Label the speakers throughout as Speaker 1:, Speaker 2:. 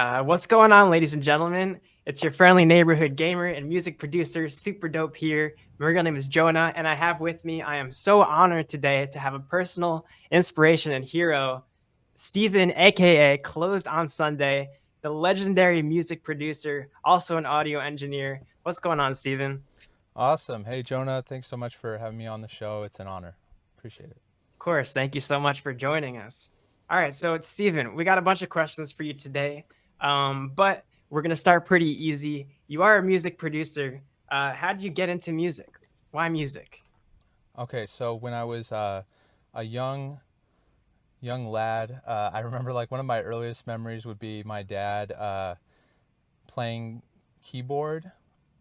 Speaker 1: What's going on, ladies and gentlemen? It's your friendly neighborhood gamer and music producer, SuperDope here. My real name is Jonah, and I am so honored today to have a personal inspiration and hero, Stephen, aka Closed on Sunday, the legendary music producer, also an audio engineer. What's going on, Stephen?
Speaker 2: Awesome. Hey, Jonah, thanks so much for having me on the show. It's an honor. Appreciate it.
Speaker 1: Of course, thank you so much for joining us. All right, so it's Steven. We got a bunch of questions for you today, but we're going to start pretty easy. You are a music producer. How did you get into music? Why music?
Speaker 2: Okay, so when I was a young lad, I remember like one of my earliest memories would be my dad playing keyboard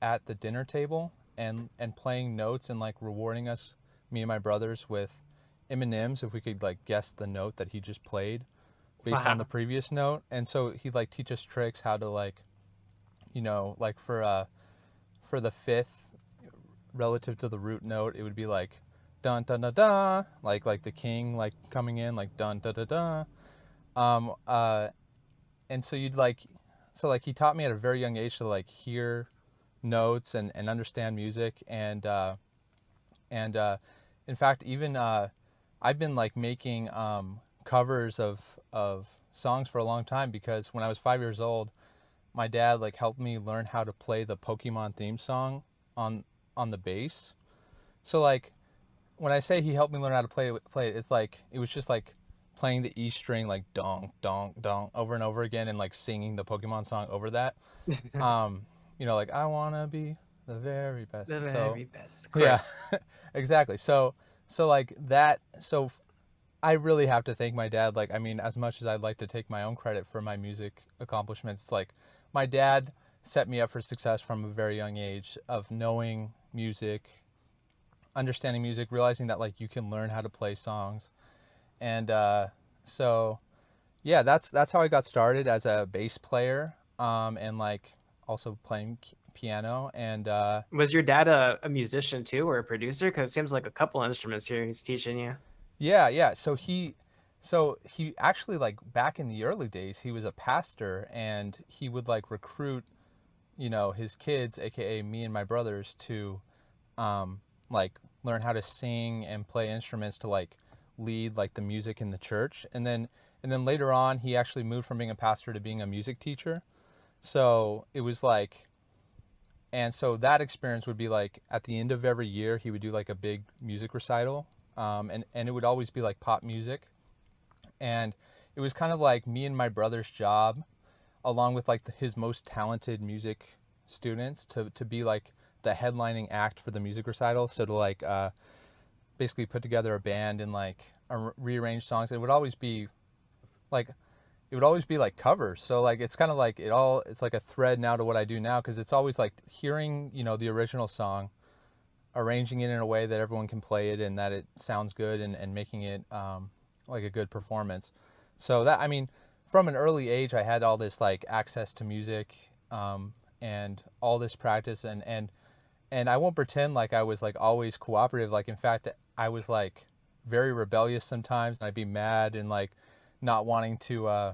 Speaker 2: at the dinner table and playing notes and like rewarding us, me and my brothers, with M&Ms if we could like guess the note that he just played based on the
Speaker 1: Wow.
Speaker 2: previous note. And so he'd like teach us tricks how to like, like for the fifth relative to the root note, it would be like dun dun dun dun, like the king like coming in like dun dun dun dun. Um, uh, and so like he taught me at a very young age to like hear notes and understand music and in fact even I've been like making covers of songs for a long time because when I was 5 years old, my dad like helped me learn how to play the Pokemon theme song on on the bass. So like when I say he helped me learn how to play it, it's like it was just like playing the E string like dong dong dong over and over again and like singing the Pokemon song over that. Um, like I wanna be the very best.
Speaker 1: The
Speaker 2: So
Speaker 1: very best, of
Speaker 2: yeah,
Speaker 1: course.
Speaker 2: exactly. So like that. So I really have to thank my dad. Like I mean, as much as I'd like to take my own credit for my music accomplishments, like my dad set me up for success from a very young age of knowing music, understanding music, realizing that like you can learn how to play songs, and so yeah, that's how I got started as a bass player, and like also playing piano, and
Speaker 1: Was your dad a musician too, or a producer? Because it seems like a couple instruments here he's teaching you.
Speaker 2: yeah. So he actually like back in the early days, he was a pastor, and he would like recruit his kids, aka me and my brothers, to like learn how to sing and play instruments to like lead like the music in the church. And then later on he actually moved from being a pastor to being a music teacher. So it was like, and so that experience would be like at the end of every year he would do like a big music recital, and it would always be like pop music. And it was kind of like me and my brother's job, along with like his most talented music students, to be like the headlining act for the music recital. So to like basically put together a band and like rearrange songs. Like it would always be like covers. So like it's kind of like it's like a thread now to what I do now, because it's always like hearing the original song, arranging it in a way that everyone can play it and that it sounds good, and making it like a good performance. So that, I mean, from an early age, I had all this like access to music, and all this practice, and I won't pretend like I was like always cooperative. Like in fact, I was like very rebellious sometimes, and I'd be mad and like not wanting to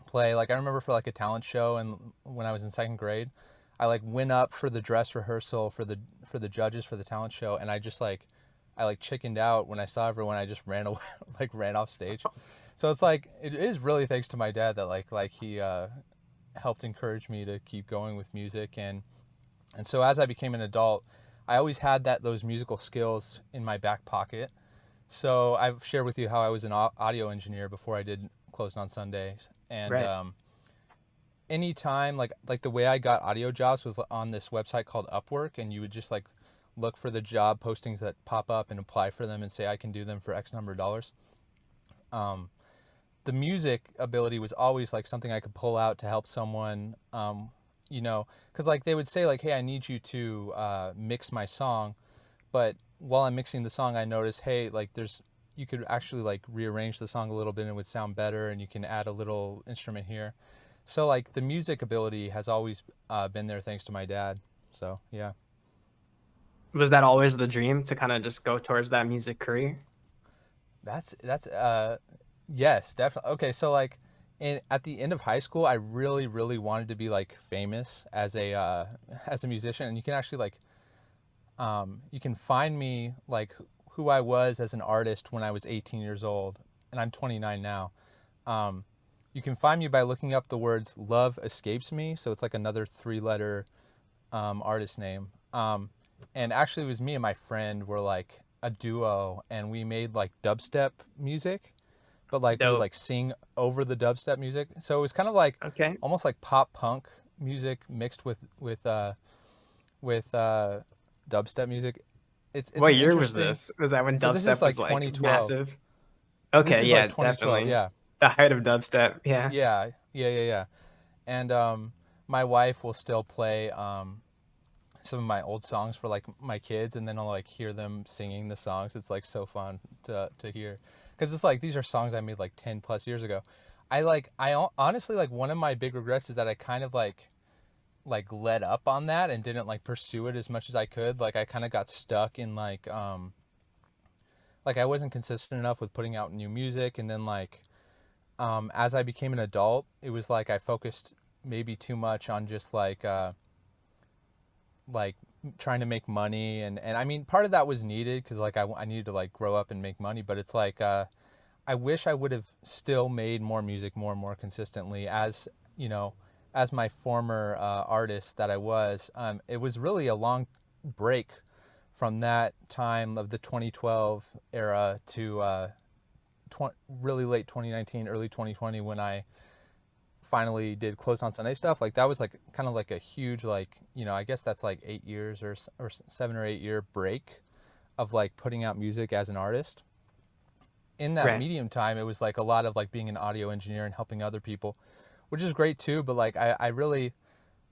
Speaker 2: play. Like I remember for like a talent show, and when I was in second grade, I like went up for the dress rehearsal for the judges for the talent show, and I like chickened out when I saw everyone. I just ran away, like ran off stage. So it's like it is really thanks to my dad that like he helped encourage me to keep going with music. And so as I became an adult, I always had those musical skills in my back pocket. So I've shared with you how I was an audio engineer before I did Closed on Sundays, and
Speaker 1: Right.
Speaker 2: anytime like the way I got audio jobs was on this website called Upwork, and you would just like look for the job postings that pop up and apply for them and say I can do them for X number of dollars. Um, the music ability was always like something I could pull out to help someone, because like they would say like, hey, I need you to mix my song, but while I'm mixing the song, I notice, hey, like you could actually like rearrange the song a little bit and it would sound better, and you can add a little instrument here. So like the music ability has always been there thanks to my dad. So yeah,
Speaker 1: Was that always the dream to kind of just go towards that music career?
Speaker 2: that's yes, definitely. Okay, so like and at the end of high school, I really, really wanted to be like famous as a musician. And you can actually like you can find me like who I was as an artist when I was 18 years old, and I'm 29 now. Um, you can find me by looking up the words "Love Escapes Me," so it's like another three-letter artist name. And actually, it was me and my friend were like a duo, and we made like dubstep music, but like we would
Speaker 1: Dope.
Speaker 2: like sing over the dubstep music. So it was kind of like
Speaker 1: Okay.
Speaker 2: almost like pop punk music mixed with dubstep music. It's
Speaker 1: What
Speaker 2: an
Speaker 1: year was
Speaker 2: interesting.
Speaker 1: this? Was that when
Speaker 2: So this is
Speaker 1: dubstep
Speaker 2: like
Speaker 1: was like
Speaker 2: 2012.
Speaker 1: massive?
Speaker 2: This
Speaker 1: Okay,
Speaker 2: is like
Speaker 1: yeah,
Speaker 2: 2012.
Speaker 1: definitely.
Speaker 2: Yeah,
Speaker 1: The height of dubstep. Yeah.
Speaker 2: yeah. And my wife will still play some of my old songs for like my kids, and then I'll like hear them singing the songs. It's like so fun to hear, because it's like these are songs I made like 10 plus years ago. Honestly, like one of my big regrets is that I kind of like let up on that and didn't like pursue it as much as I could. Like I kind of got stuck in like I wasn't consistent enough with putting out new music, and then like as I became an adult, it was like I focused maybe too much on just like trying to make money, and I mean part of that was needed because like I needed to like grow up and make money, but it's like I wish I would have still made more music more and more consistently as you know as my former artist that I was. It was really a long break from that time of the 2012 era to really late 2019, early 2020 when I finally did Closed on Sunday stuff. Like that was like kind of like a huge like I guess that's like 8 years or 7 or 8 year break of like putting out music as an artist. In that
Speaker 1: Right.
Speaker 2: medium time, it was like a lot of like being an audio engineer and helping other people, which is great too. But like I really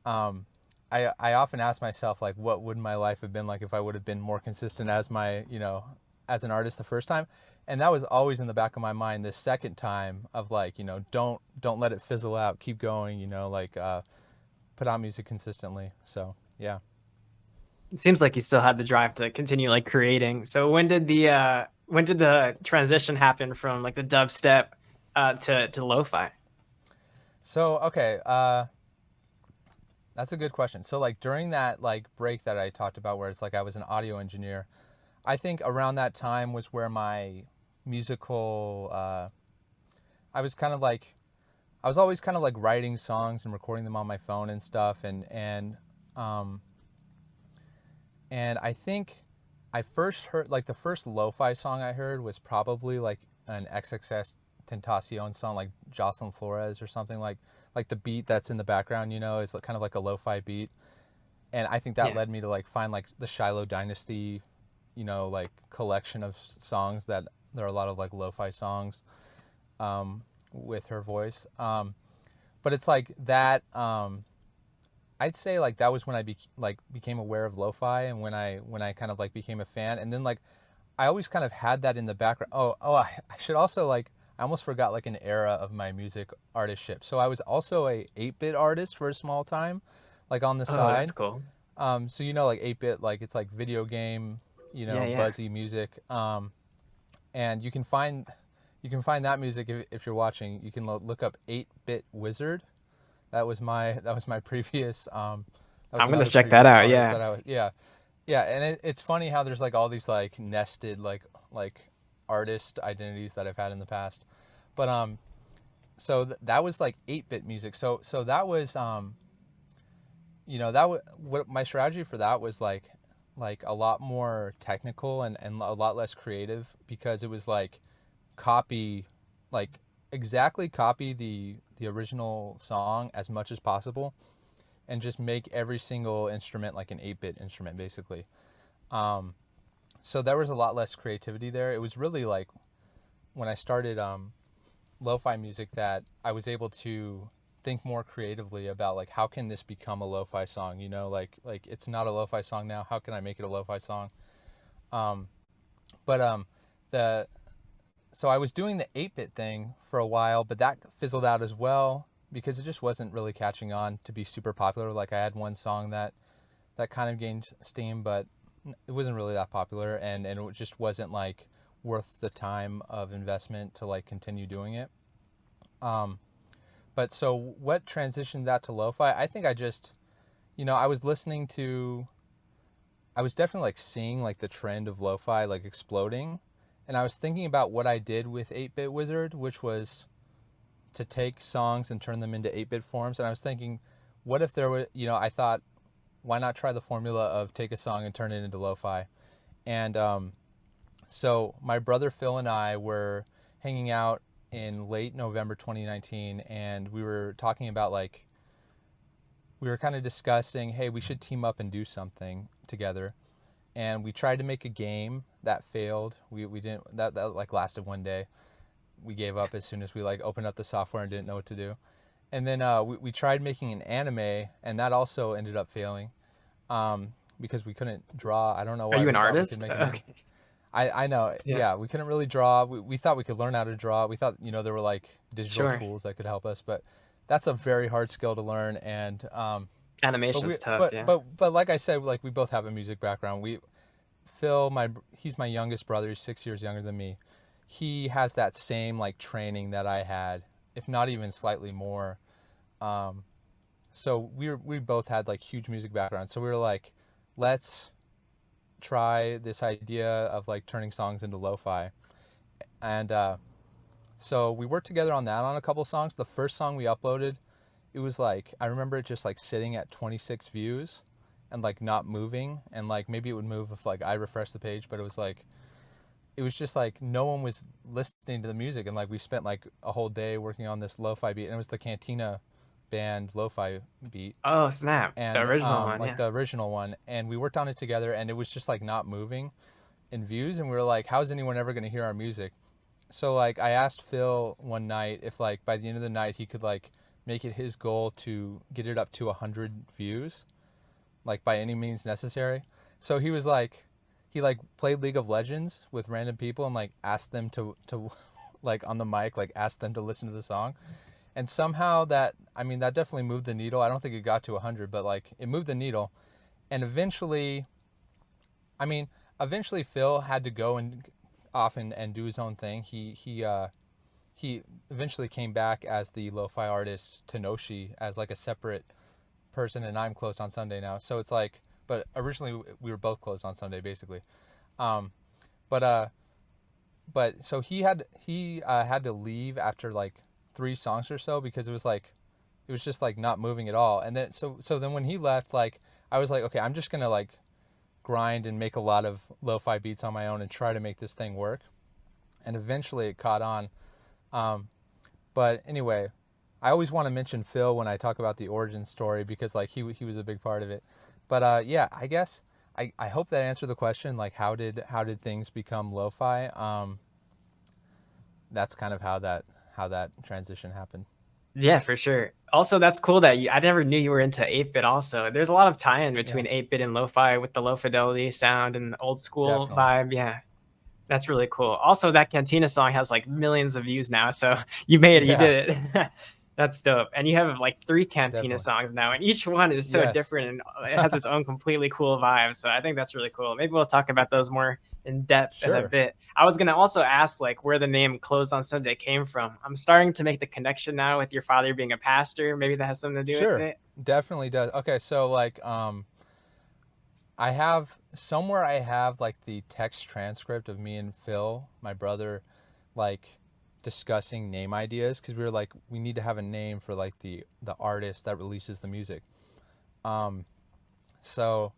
Speaker 2: um, I often ask myself like what would my life have been like if I would have been more consistent as my as an artist the first time. And that was always in the back of my mind this second time of like don't let it fizzle out, keep going, like put out music consistently. So yeah.
Speaker 1: It seems like you still had the drive to continue like creating. So when did the transition happen from like the dubstep to lo-fi?
Speaker 2: So okay, that's a good question. So like during that like break that I talked about where it's like I was an audio engineer, I think around that time was where my musical I was kind of like I was always kind of like writing songs and recording them on my phone and stuff, um and I think I first heard like the first lo-fi song I heard was probably like an XXS Tentacion song, like Jocelyn Flores or something, like the beat that's in the background, is kind of like a lo-fi beat. And I think that
Speaker 1: Yeah.
Speaker 2: led me to like find like the Shiloh Dynasty, like collection of songs that there are a lot of like lo-fi songs with her voice. But it's like that. I'd say like that was when I became aware of lo-fi, and when I kind of like became a fan, and then like I always kind of had that in the background. I should also like I almost forgot like an era of my music artistship. So I was also a 8-bit artist for a small time, like on the
Speaker 1: Oh, that's
Speaker 2: side.
Speaker 1: cool.
Speaker 2: So like 8-bit, like it's like video game,
Speaker 1: Yeah, yeah.
Speaker 2: buzzy music. And you can find that music if you're watching. You can look up 8-bit Wizard. That was my previous that was
Speaker 1: I'm gonna
Speaker 2: another
Speaker 1: check that
Speaker 2: previous
Speaker 1: out.
Speaker 2: artist
Speaker 1: Yeah.
Speaker 2: that I was. Yeah, and it's funny how there's like all these like nested like artist identities that I've had in the past. But so that was like 8-bit music. So that was what my strategy for that was like a lot more technical and a lot less creative, because it was like copy like exactly copy the original song as much as possible, and just make every single instrument like an 8-bit instrument basically. um so there was a lot less creativity there. It was really like when I started lo-fi music that I was able to think more creatively about like how can this become a lo-fi song, like it's not a lo-fi song now, how can I make it a lo-fi song. um but the So I was doing the 8-bit thing for a while, but that fizzled out as well because it just wasn't really catching on to be super popular. Like I had one song that kind of gained steam, but it wasn't really that popular, and it just wasn't worth the time of investment to continue doing it. Um, But so what transitioned that to lo-fi? I think I just, I was I was definitely like seeing like the trend of lo-fi like exploding, and I was thinking about what I did with 8-Bit Wizard, which was to take songs and turn them into 8-bit forms. And I was thinking, what if there were, I thought, why not try the formula of take a song and turn it into lo-fi? And so my brother Phil and I were hanging out in late November 2019, and we were talking about like, we were kind of discussing, hey, we should team up and do something together. And we tried to make a game that failed. We didn't, that like lasted one day. We gave up as soon as we like opened up the software and didn't know what to do. And then we tried making an anime, and that also ended up failing because we couldn't draw. I don't know
Speaker 1: Are
Speaker 2: why
Speaker 1: you
Speaker 2: we
Speaker 1: an
Speaker 2: thought we could
Speaker 1: artist?
Speaker 2: make an anime.
Speaker 1: Okay.
Speaker 2: I know,
Speaker 1: Yeah.
Speaker 2: yeah, we couldn't really draw. We thought we could learn how to draw. We thought, there were like digital
Speaker 1: Sure.
Speaker 2: tools that could help us, but that's a very hard skill to learn. And
Speaker 1: Animation's tough, yeah.
Speaker 2: but like I said, like we both have a music background. Phil, he's my youngest brother. He's 6 years younger than me. He has that same like training that I had, if not even slightly more. Um, so we both had like huge music backgrounds. So we were like, let's try this idea of like turning songs into lo-fi. And so we worked together on that on a couple songs. The first song we uploaded, it was like, I remember it just like sitting at 26 views and like not moving, and like maybe it would move if like I refreshed the page, but it was just like no one was listening to the music. And like we spent like a whole day working on this lo-fi beat, and it was the Cantina Band lo-fi beat,
Speaker 1: Oh, snap. The
Speaker 2: and
Speaker 1: original one,
Speaker 2: like
Speaker 1: yeah.
Speaker 2: the original one, and we worked on it together, and it was just like not moving in views, and we were like, how's anyone ever going to hear our music? So like I asked Phil one night if like by the end of the night he could like make it his goal to get it up to 100 views, like by any means necessary. So he was like, he like played League of Legends with random people and like asked them to like on the mic, like asked them to listen to the song. And somehow that, I mean, that definitely moved the needle. I don't think it got to 100, but like it moved the needle. And eventually, I mean, eventually Phil had to go and off and do his own thing. He eventually came back as the lo-fi artist Tenoshi as like a separate person, and I'm closed on Sunday now. So it's like, but originally we were both closed on Sunday basically. Um, but so he had to leave after like 3 songs or so because it was just like not moving at all. And then so then when he left, like I was like, okay, I'm just gonna like grind and make a lot of lo-fi beats on my own and try to make this thing work. And eventually it caught on. Um, but anyway, I always want to mention Phil when I talk about the origin story because like he was a big part of it. But yeah, I guess I hope that answered the question. Like how did things become lo-fi? That's kind of how that transition happened.
Speaker 1: Yeah, for sure. Also, that's cool that I never knew you were into 8-bit also. There's a lot of tie-in
Speaker 2: Yeah,
Speaker 1: between 8-bit and lo-fi with the low fidelity sound and the old school
Speaker 2: definitely.
Speaker 1: vibe. Yeah, that's really cool. Also, that Cantina song has like millions of views now, so you made it, you
Speaker 2: Yeah,
Speaker 1: did it. That's dope. And you have like 3 Cantina
Speaker 2: definitely.
Speaker 1: songs now, and each one is so
Speaker 2: Yes.
Speaker 1: different and it has its own completely cool vibe. So I think that's really cool. Maybe we'll talk about those more in depth in a
Speaker 2: Sure.
Speaker 1: bit. I was gonna also ask like where the name Closed on Sunday came from. I'm starting to make the connection now with your father being a pastor. Maybe that has something to do with
Speaker 2: Sure.
Speaker 1: it.
Speaker 2: Definitely does. Okay, so like I have like the text transcript of me and Phil, my brother, like discussing name ideas because we were like we need to have a name for like the artist that releases the music. Um so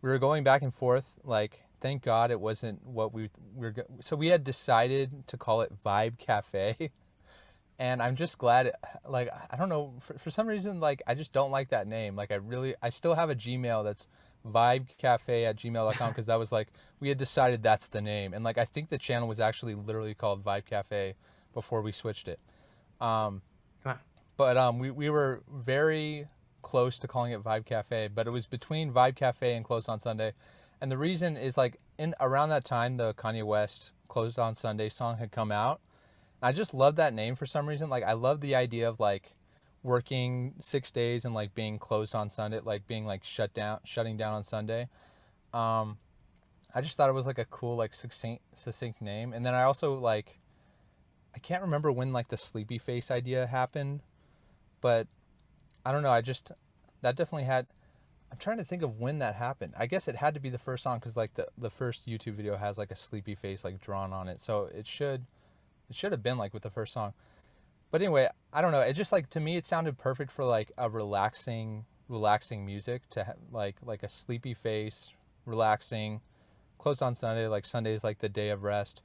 Speaker 2: we were going back and forth, like thank God it wasn't what so we had decided to call it Vibe Cafe. And I'm just glad like I don't know, for some reason like I just don't like that name. Like I still have a Gmail that's vibecafe@gmail.com because that was like we had decided that's the name. And like I think the channel was actually literally called Vibe Cafe before we switched it. um
Speaker 1: Come on.
Speaker 2: but we were very close to calling it Vibe Cafe, but it was between Vibe Cafe and Closed on Sunday. And the reason is like in around that time the Kanye West Closed on Sunday song had come out. I just love that name for some reason. Like I love the idea of like working 6 days and like being closed on Sunday, like being like shutting down on Sunday. Um, I just thought it was like a cool, like succinct name. And then I also like, I can't remember when like the sleepy face idea happened. But I don't know. That definitely had. I'm trying to think of when that happened. I guess it had to be the first song because like the first YouTube video has like a sleepy face like drawn on it, so it should have been like with the first song. But anyway, I don't know. It just like to me it sounded perfect for like a relaxing music to like a sleepy face, relaxing, closed on Sunday. Like Sunday's like the day of rest.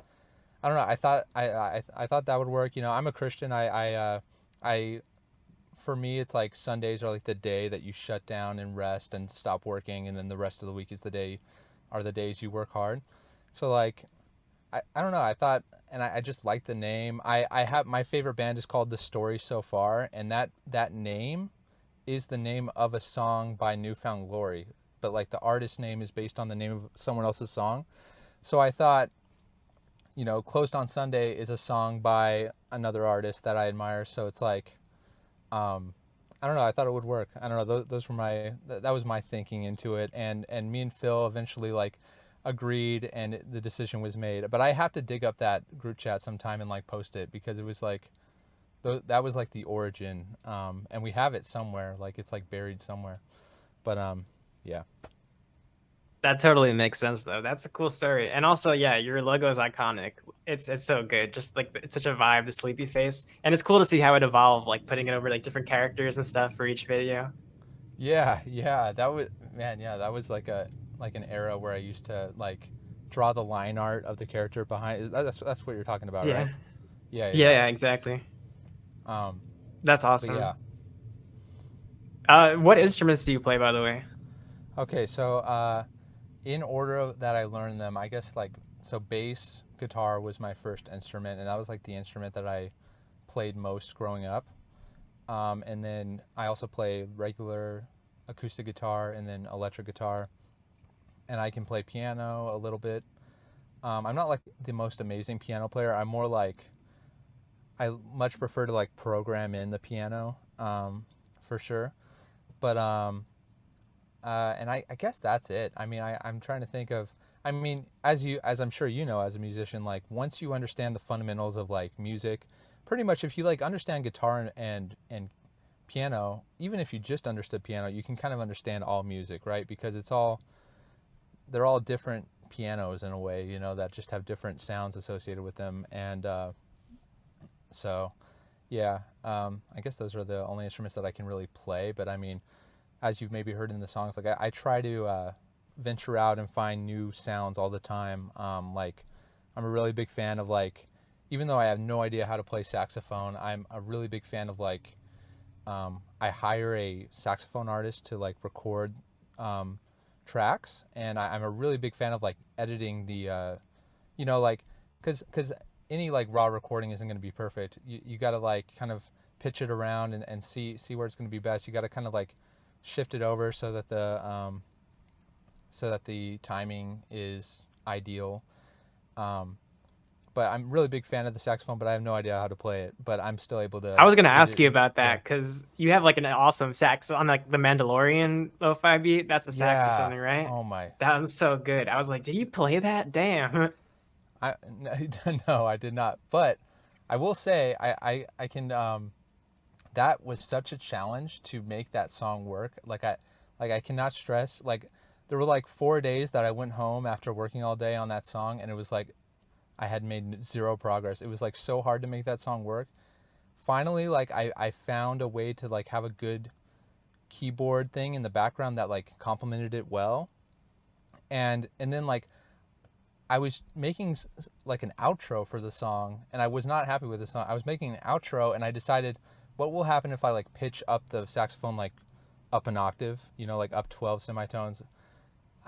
Speaker 2: I don't know. I thought that would work. You know, I'm a Christian. I for me it's like Sundays are like the day that you shut down and rest and stop working, and then the rest of the week is the days you work hard. So like I don't know. I thought, and I just like the name. I have my favorite band is called The Story So Far, and that name is the name of a song by Newfound Glory, but like the artist name is based on the name of someone else's song. So I thought, Closed on Sunday is a song by another artist that I admire. So it's like, I don't know. I thought it would work. I don't know. Those were that was my thinking into it, and me and Phil eventually like agreed, and the decision was made. But I have to dig up that group chat sometime and like post it because it was like that was like the origin, and we have it somewhere. Like it's like buried somewhere. But yeah.
Speaker 1: That totally makes sense though. That's a cool story. And also, yeah, your logo is iconic. It's so good. Just like it's such a vibe, the sleepy face. And it's cool to see how it evolved, like putting it over like different characters and stuff for each video.
Speaker 2: Yeah, that was man, yeah, that was like an era where I used to like draw the line art of the character behind. That's what you're talking about,
Speaker 1: Yeah.
Speaker 2: right? Yeah, yeah,
Speaker 1: Yeah,
Speaker 2: yeah.
Speaker 1: yeah, exactly.
Speaker 2: Um,
Speaker 1: That's
Speaker 2: but yeah.
Speaker 1: awesome. What instruments do you play, by the way?
Speaker 2: Okay, so in order that I learned them, I guess like so bass guitar was my first instrument, and that was like the instrument that I played most growing up. And then I also play regular acoustic guitar and then electric guitar, and I can play piano a little bit. I'm not like the most amazing piano player. I'm more like I much prefer to like program in the piano, for sure. But and I guess that's it. I mean, I'm trying to think of. I mean, as I'm sure you know, as a musician, like once you understand the fundamentals of like music, pretty much if you like understand guitar and piano, even if you just understood piano, you can kind of understand all music, right? Because they're all different pianos in a way, that just have different sounds associated with them. And so, yeah, I guess those are the only instruments that I can really play. But I mean, as you've maybe heard in the songs, like I try to venture out and find new sounds all the time. Like I'm a really big fan of like, even though I have no idea how to play saxophone, I'm a really big fan of like, I hire a saxophone artist to like record tracks, and I'm a really big fan of like editing the, like, because any like raw recording isn't going to be perfect. You got to like kind of pitch it around and see where it's going to be best. You got to kind of like shift it over so that the timing is ideal. But I'm really big fan of the saxophone, but I have no idea how to play it. But I'm still able
Speaker 1: I
Speaker 2: to
Speaker 1: was gonna
Speaker 2: get it.
Speaker 1: ask you about
Speaker 2: Yeah.
Speaker 1: that because you have like an awesome sax on like the Mandalorian lo-fi beat. That's a sax or
Speaker 2: Yeah.
Speaker 1: something, right?
Speaker 2: Oh my.
Speaker 1: That was so good. I was like, did you play that? Damn.
Speaker 2: I no, I did not. But I will say I can that was such a challenge to make that song work. Like I cannot stress like there were like 4 days that I went home after working all day on that song, and it was like I had made zero progress. It was like so hard to make that song work. Finally, like I found a way to like have a good keyboard thing in the background that like complemented it well. And then like I was making like an outro for the song, and I was not happy with the song. I was making an outro, and I decided, what will happen if I like pitch up the saxophone like up an octave, like up 12 semitones?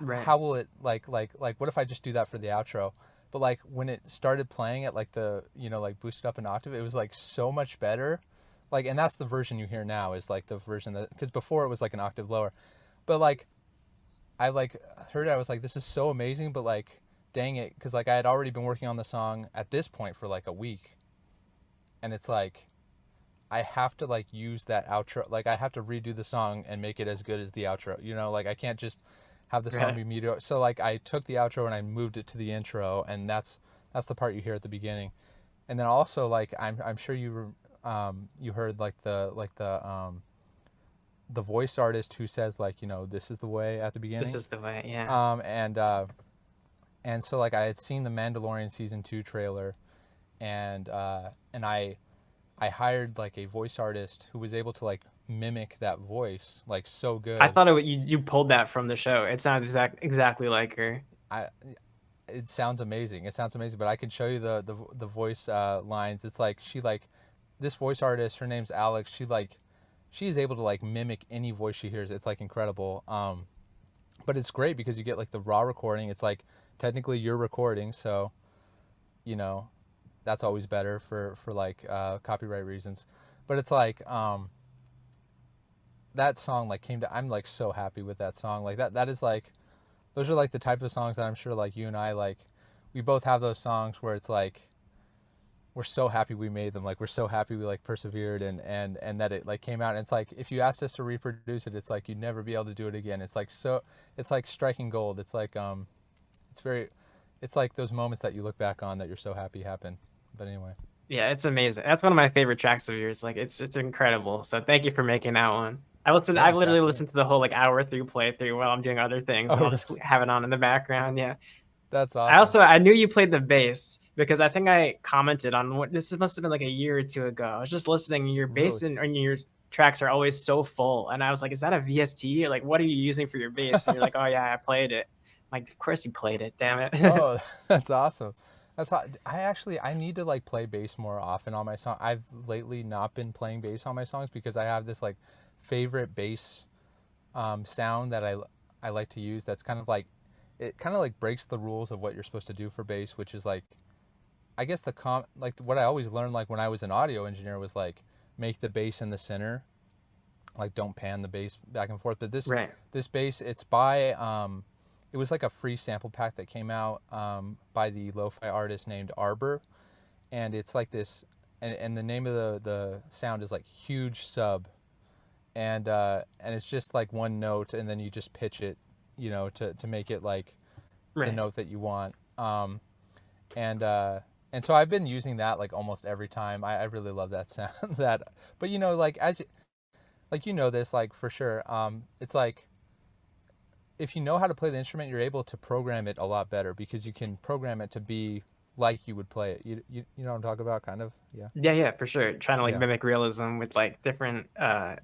Speaker 1: Right.
Speaker 2: How will it like what if I just do that for the outro? But like when it started playing at like the like boosted up an octave, it was like so much better. Like, and that's the version you hear now is like the version that, because before it was like an octave lower. But like I like heard it, I was like, this is so amazing, but like dang it, because like I had already been working on the song at this point for like a week, and it's like I have to like use that outro, like I have to redo the song and make it as good as the outro, like I can't just have the song
Speaker 1: Right.
Speaker 2: be mediocre. So like I took the outro and I moved it to the intro, and that's the part you hear at the beginning. And then also like I'm sure you heard the voice artist who says like, this is the way at the
Speaker 1: This
Speaker 2: beginning.
Speaker 1: is the way. Yeah.
Speaker 2: Um, and uh, and so like I had seen the Mandalorian season 2 trailer, and I hired like a voice artist who was able to like mimic that voice like so
Speaker 1: I
Speaker 2: good.
Speaker 1: thought you pulled that from the show. It sounds exactly like her.
Speaker 2: I It sounds amazing. It sounds amazing, but I can show you the voice lines. It's like she like this voice artist. Her name's Alex. She is able to like mimic any voice she hears. It's like incredible. But it's great because you get like the raw recording. It's like technically you're recording, so you know that's always better for like copyright reasons. But it's like that song like came to. I'm like so happy with that song. Like that is like those are like the type of songs that I'm sure like you and I like. We both have those songs where it's like we're so happy we made them. Like we're so happy we like persevered and that it like came out. And it's like if you asked us to reproduce it, it's like you'd never be able to do it again. It's like so it's like striking gold. It's like it's very it's like those moments that you look back on that you're so happy happened. But anyway.
Speaker 1: Yeah, it's amazing. That's one of my favorite tracks of yours. Like it's incredible. So thank you for making that one. I've
Speaker 2: Thanks,
Speaker 1: literally
Speaker 2: absolutely.
Speaker 1: listened to the whole like hour through playthrough while I'm doing other things, and I'll
Speaker 2: Oh,
Speaker 1: just have it on in the background. Yeah.
Speaker 2: that's awesome.
Speaker 1: I knew you played the bass because I think I commented on what this must have been like a year or two ago. I was just listening, and your
Speaker 2: Really?
Speaker 1: bass and your tracks are always so full. And I was like, is that a VST? Or like, what are you using for your bass? And you're like, oh yeah, I played it. I'm like, of course you played it, damn it.
Speaker 2: Oh, that's awesome. I need to like play bass more often on my song. I've lately not been playing bass on my songs because I have this like favorite bass sound that I like to use. That's kind of like it kind of like breaks the rules of what you're supposed to do for bass, which is like I guess like what I always learned like when I was an audio engineer was like make the bass in the center, like don't pan the bass back and forth. But
Speaker 1: Right.
Speaker 2: this bass, it's by it was like a free sample pack that came out by the lo-fi artist named Arbor, and it's like this, and the name of the sound is like huge sub, and it's just like one note, and then you just pitch it, to make it like the
Speaker 1: Right.
Speaker 2: note that you want. And and so I've been using that like almost every time. I really love that sound. That, but like like this like for sure. It's like if you know how to play the instrument, you're able to program it a lot better because you can program it to be like you would play it. You know what I'm talking about, kind of. Yeah.
Speaker 1: Yeah, yeah, for sure. Trying to like
Speaker 2: Yeah.
Speaker 1: mimic realism with like different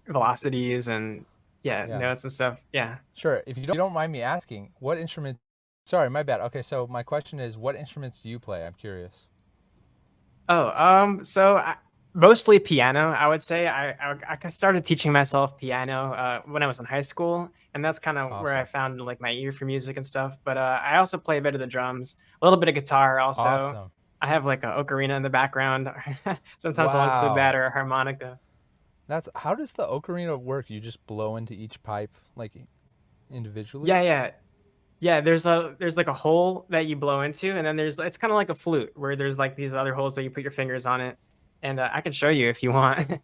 Speaker 1: velocities and yeah,
Speaker 2: Yeah.
Speaker 1: notes and stuff. Yeah.
Speaker 2: Sure. If you don't mind me asking, what instrument? Sorry, my bad. Okay, so my question is, what instruments do you play? I'm curious.
Speaker 1: Oh, mostly piano. I would say I started teaching myself piano when I was in high school, and that's kind of where I
Speaker 2: Awesome.
Speaker 1: found like my ear for music and stuff. But I also play a bit of the drums, a little bit of guitar. Also,
Speaker 2: Awesome.
Speaker 1: I have like a ocarina in the background. Sometimes I'll include that
Speaker 2: Wow.
Speaker 1: or a harmonica.
Speaker 2: That's how does the ocarina work? You just blow into each pipe like individually?
Speaker 1: Yeah, yeah, yeah. There's like a hole that you blow into, and then it's kind of like a flute where there's like these other holes where you put your fingers on it, and I can show you if you want.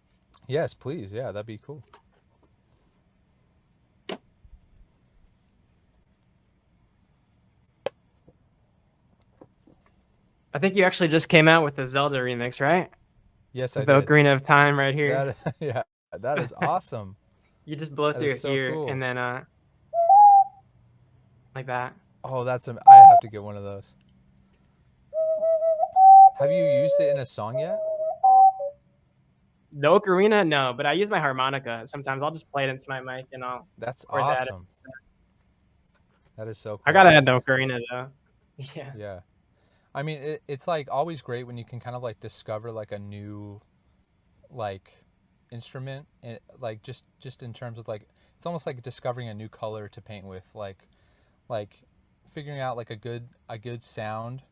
Speaker 2: Yes, please. Yeah, that'd be cool.
Speaker 1: I think you actually just came out with the Zelda remix, right?
Speaker 2: Yes, I
Speaker 1: With the
Speaker 2: did.
Speaker 1: Ocarina of Time right here.
Speaker 2: That yeah, that is awesome.
Speaker 1: You just blow
Speaker 2: That is
Speaker 1: through
Speaker 2: so
Speaker 1: here
Speaker 2: cool.
Speaker 1: and then like that.
Speaker 2: Oh, I have to get one of those. Have you used it in a song yet?
Speaker 1: The ocarina, no, but I use my harmonica. Sometimes I'll just play it into my mic and I'll
Speaker 2: That's
Speaker 1: record that.
Speaker 2: awesome. That is so
Speaker 1: I
Speaker 2: cool.
Speaker 1: gotta add the ocarina though. Yeah.
Speaker 2: Yeah. I mean, it's like always great when you can kind of like discover like a new like instrument and like just in terms of like it's almost like discovering a new color to paint with like figuring out like a good sound,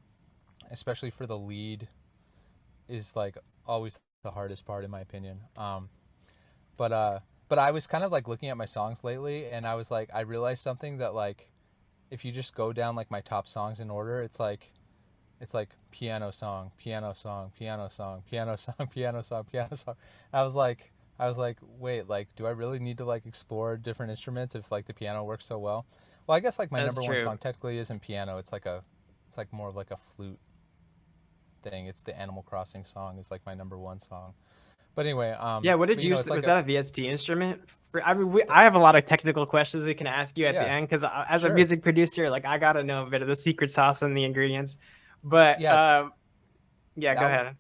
Speaker 2: especially for the lead, is like always the hardest part in my opinion. But I was kind of like looking at my songs lately, and I was like, I realized something that like if you just go down like my top songs in order, it's like piano song, piano song, piano song, piano song, piano song, piano song. I was like, wait, like, do I really need to like explore different instruments if like the piano works so well? Well, I guess like my
Speaker 1: That's
Speaker 2: number one
Speaker 1: true.
Speaker 2: song technically isn't piano. It's like more of like a flute thing. It's the Animal Crossing song. It's like my number one song. But anyway,
Speaker 1: Yeah, what did
Speaker 2: but
Speaker 1: you
Speaker 2: it's
Speaker 1: was
Speaker 2: like a
Speaker 1: that a VST instrument? I mean, I have a lot of technical questions we can ask you at the
Speaker 2: yeah,
Speaker 1: end because as a
Speaker 2: sure,
Speaker 1: music producer, like I gotta know a bit of the secret sauce and the ingredients. But
Speaker 2: yeah,
Speaker 1: yeah, go
Speaker 2: that
Speaker 1: ahead.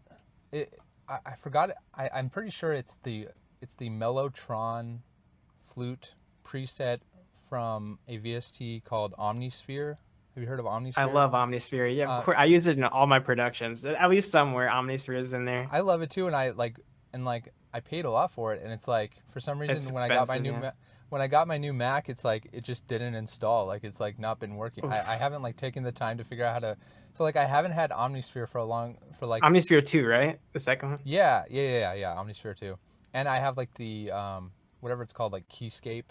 Speaker 2: it. I forgot. I'm pretty sure it's the Mellotron flute preset from a VST called Omnisphere. Have you heard of
Speaker 1: I
Speaker 2: Omnisphere?
Speaker 1: love Omnisphere. Yeah, of
Speaker 2: Uh,
Speaker 1: course. I use it in all my productions. At least somewhere Omnisphere is in there.
Speaker 2: I love it too, and I paid a lot for it, and it's like for some
Speaker 1: It's
Speaker 2: reason
Speaker 1: expensive, yeah.
Speaker 2: when I got my new Mac, it's like it just didn't install. Like it's like not been working. I
Speaker 1: Oof.
Speaker 2: haven't like taken the time to figure out how to. So like I haven't had Omnisphere for like
Speaker 1: Omnisphere 2, right? The second one?
Speaker 2: yeah, Omnisphere too, and I have like the whatever it's called, like Keyscape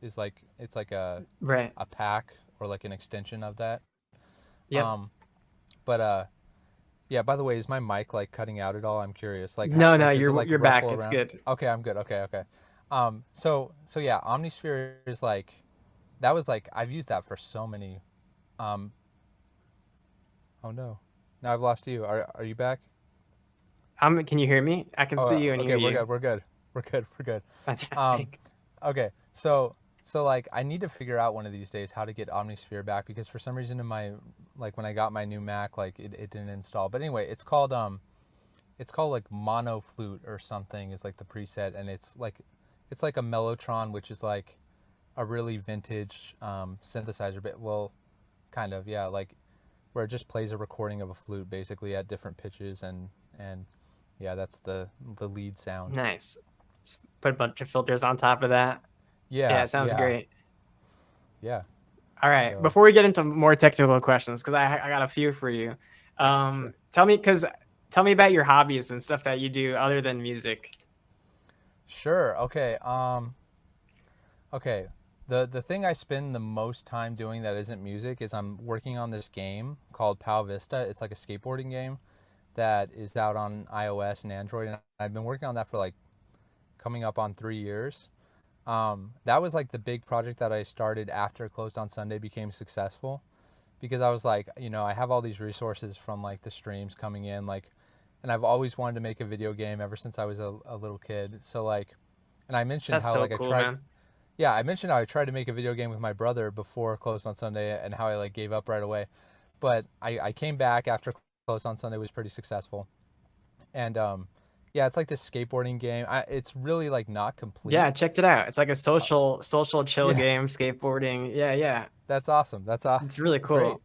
Speaker 2: is like it's like
Speaker 1: Right.
Speaker 2: a pack or like an extension of that.
Speaker 1: Yep.
Speaker 2: Um, but Yeah, by the way, is my mic like cutting out at all? I'm curious.
Speaker 1: No, no,
Speaker 2: Like does it like
Speaker 1: you're back.
Speaker 2: ruffle
Speaker 1: It's
Speaker 2: around?
Speaker 1: good.
Speaker 2: Okay, I'm good. Okay. So yeah, Omnisphere is like that was like I've used that for so many um oh no. Now I've lost you. Are you back?
Speaker 1: Can you hear me? I can see you and hear
Speaker 2: Okay, we're
Speaker 1: you.
Speaker 2: good. We're good. Um
Speaker 1: Fantastic.
Speaker 2: okay. So like I need to figure out one of these days how to get Omnisphere back because for some reason in my like when I got my new Mac like it didn't install. But anyway, it's called like mono flute or something is like the preset, and it's like a mellotron, which is like a really vintage synthesizer bit. Well, kind of, yeah, like where it just plays a recording of a flute basically at different pitches, and yeah, that's the lead sound.
Speaker 1: Nice. Let's put a bunch of filters on top of that. Yeah,
Speaker 2: Yeah,
Speaker 1: it sounds
Speaker 2: yeah,
Speaker 1: great.
Speaker 2: yeah.
Speaker 1: All right.
Speaker 2: So
Speaker 1: Before we get into more technical questions, because I got a few for you.
Speaker 2: sure,
Speaker 1: Tell me about your hobbies and stuff that you do other than music.
Speaker 2: sure. Okay. The thing I spend the most time doing that isn't music is I'm working on this game called Pow Vista. It's like a skateboarding game that is out on iOS and Android, and I've been working on that for like coming up on 3 years. That was like the big project that I started after Closed on Sunday became successful because I was like, I have all these resources from like the streams coming in, like, and I've always wanted to make a video game ever since I was a little kid. So like, and I mentioned
Speaker 1: That's
Speaker 2: how
Speaker 1: so
Speaker 2: like I
Speaker 1: cool,
Speaker 2: tried,
Speaker 1: man.
Speaker 2: yeah, I mentioned how I tried to make a video game with my brother before Closed on Sunday and how I like gave up right away. But I came back after Closed on Sunday was pretty successful. And yeah, it's like this skateboarding game. It's really like not
Speaker 1: Yeah,
Speaker 2: complete.
Speaker 1: I checked it out. It's like a
Speaker 2: Uh,
Speaker 1: social chill
Speaker 2: yeah,
Speaker 1: game, skateboarding. Yeah, yeah.
Speaker 2: that's awesome.
Speaker 1: It's really
Speaker 2: Great.
Speaker 1: cool.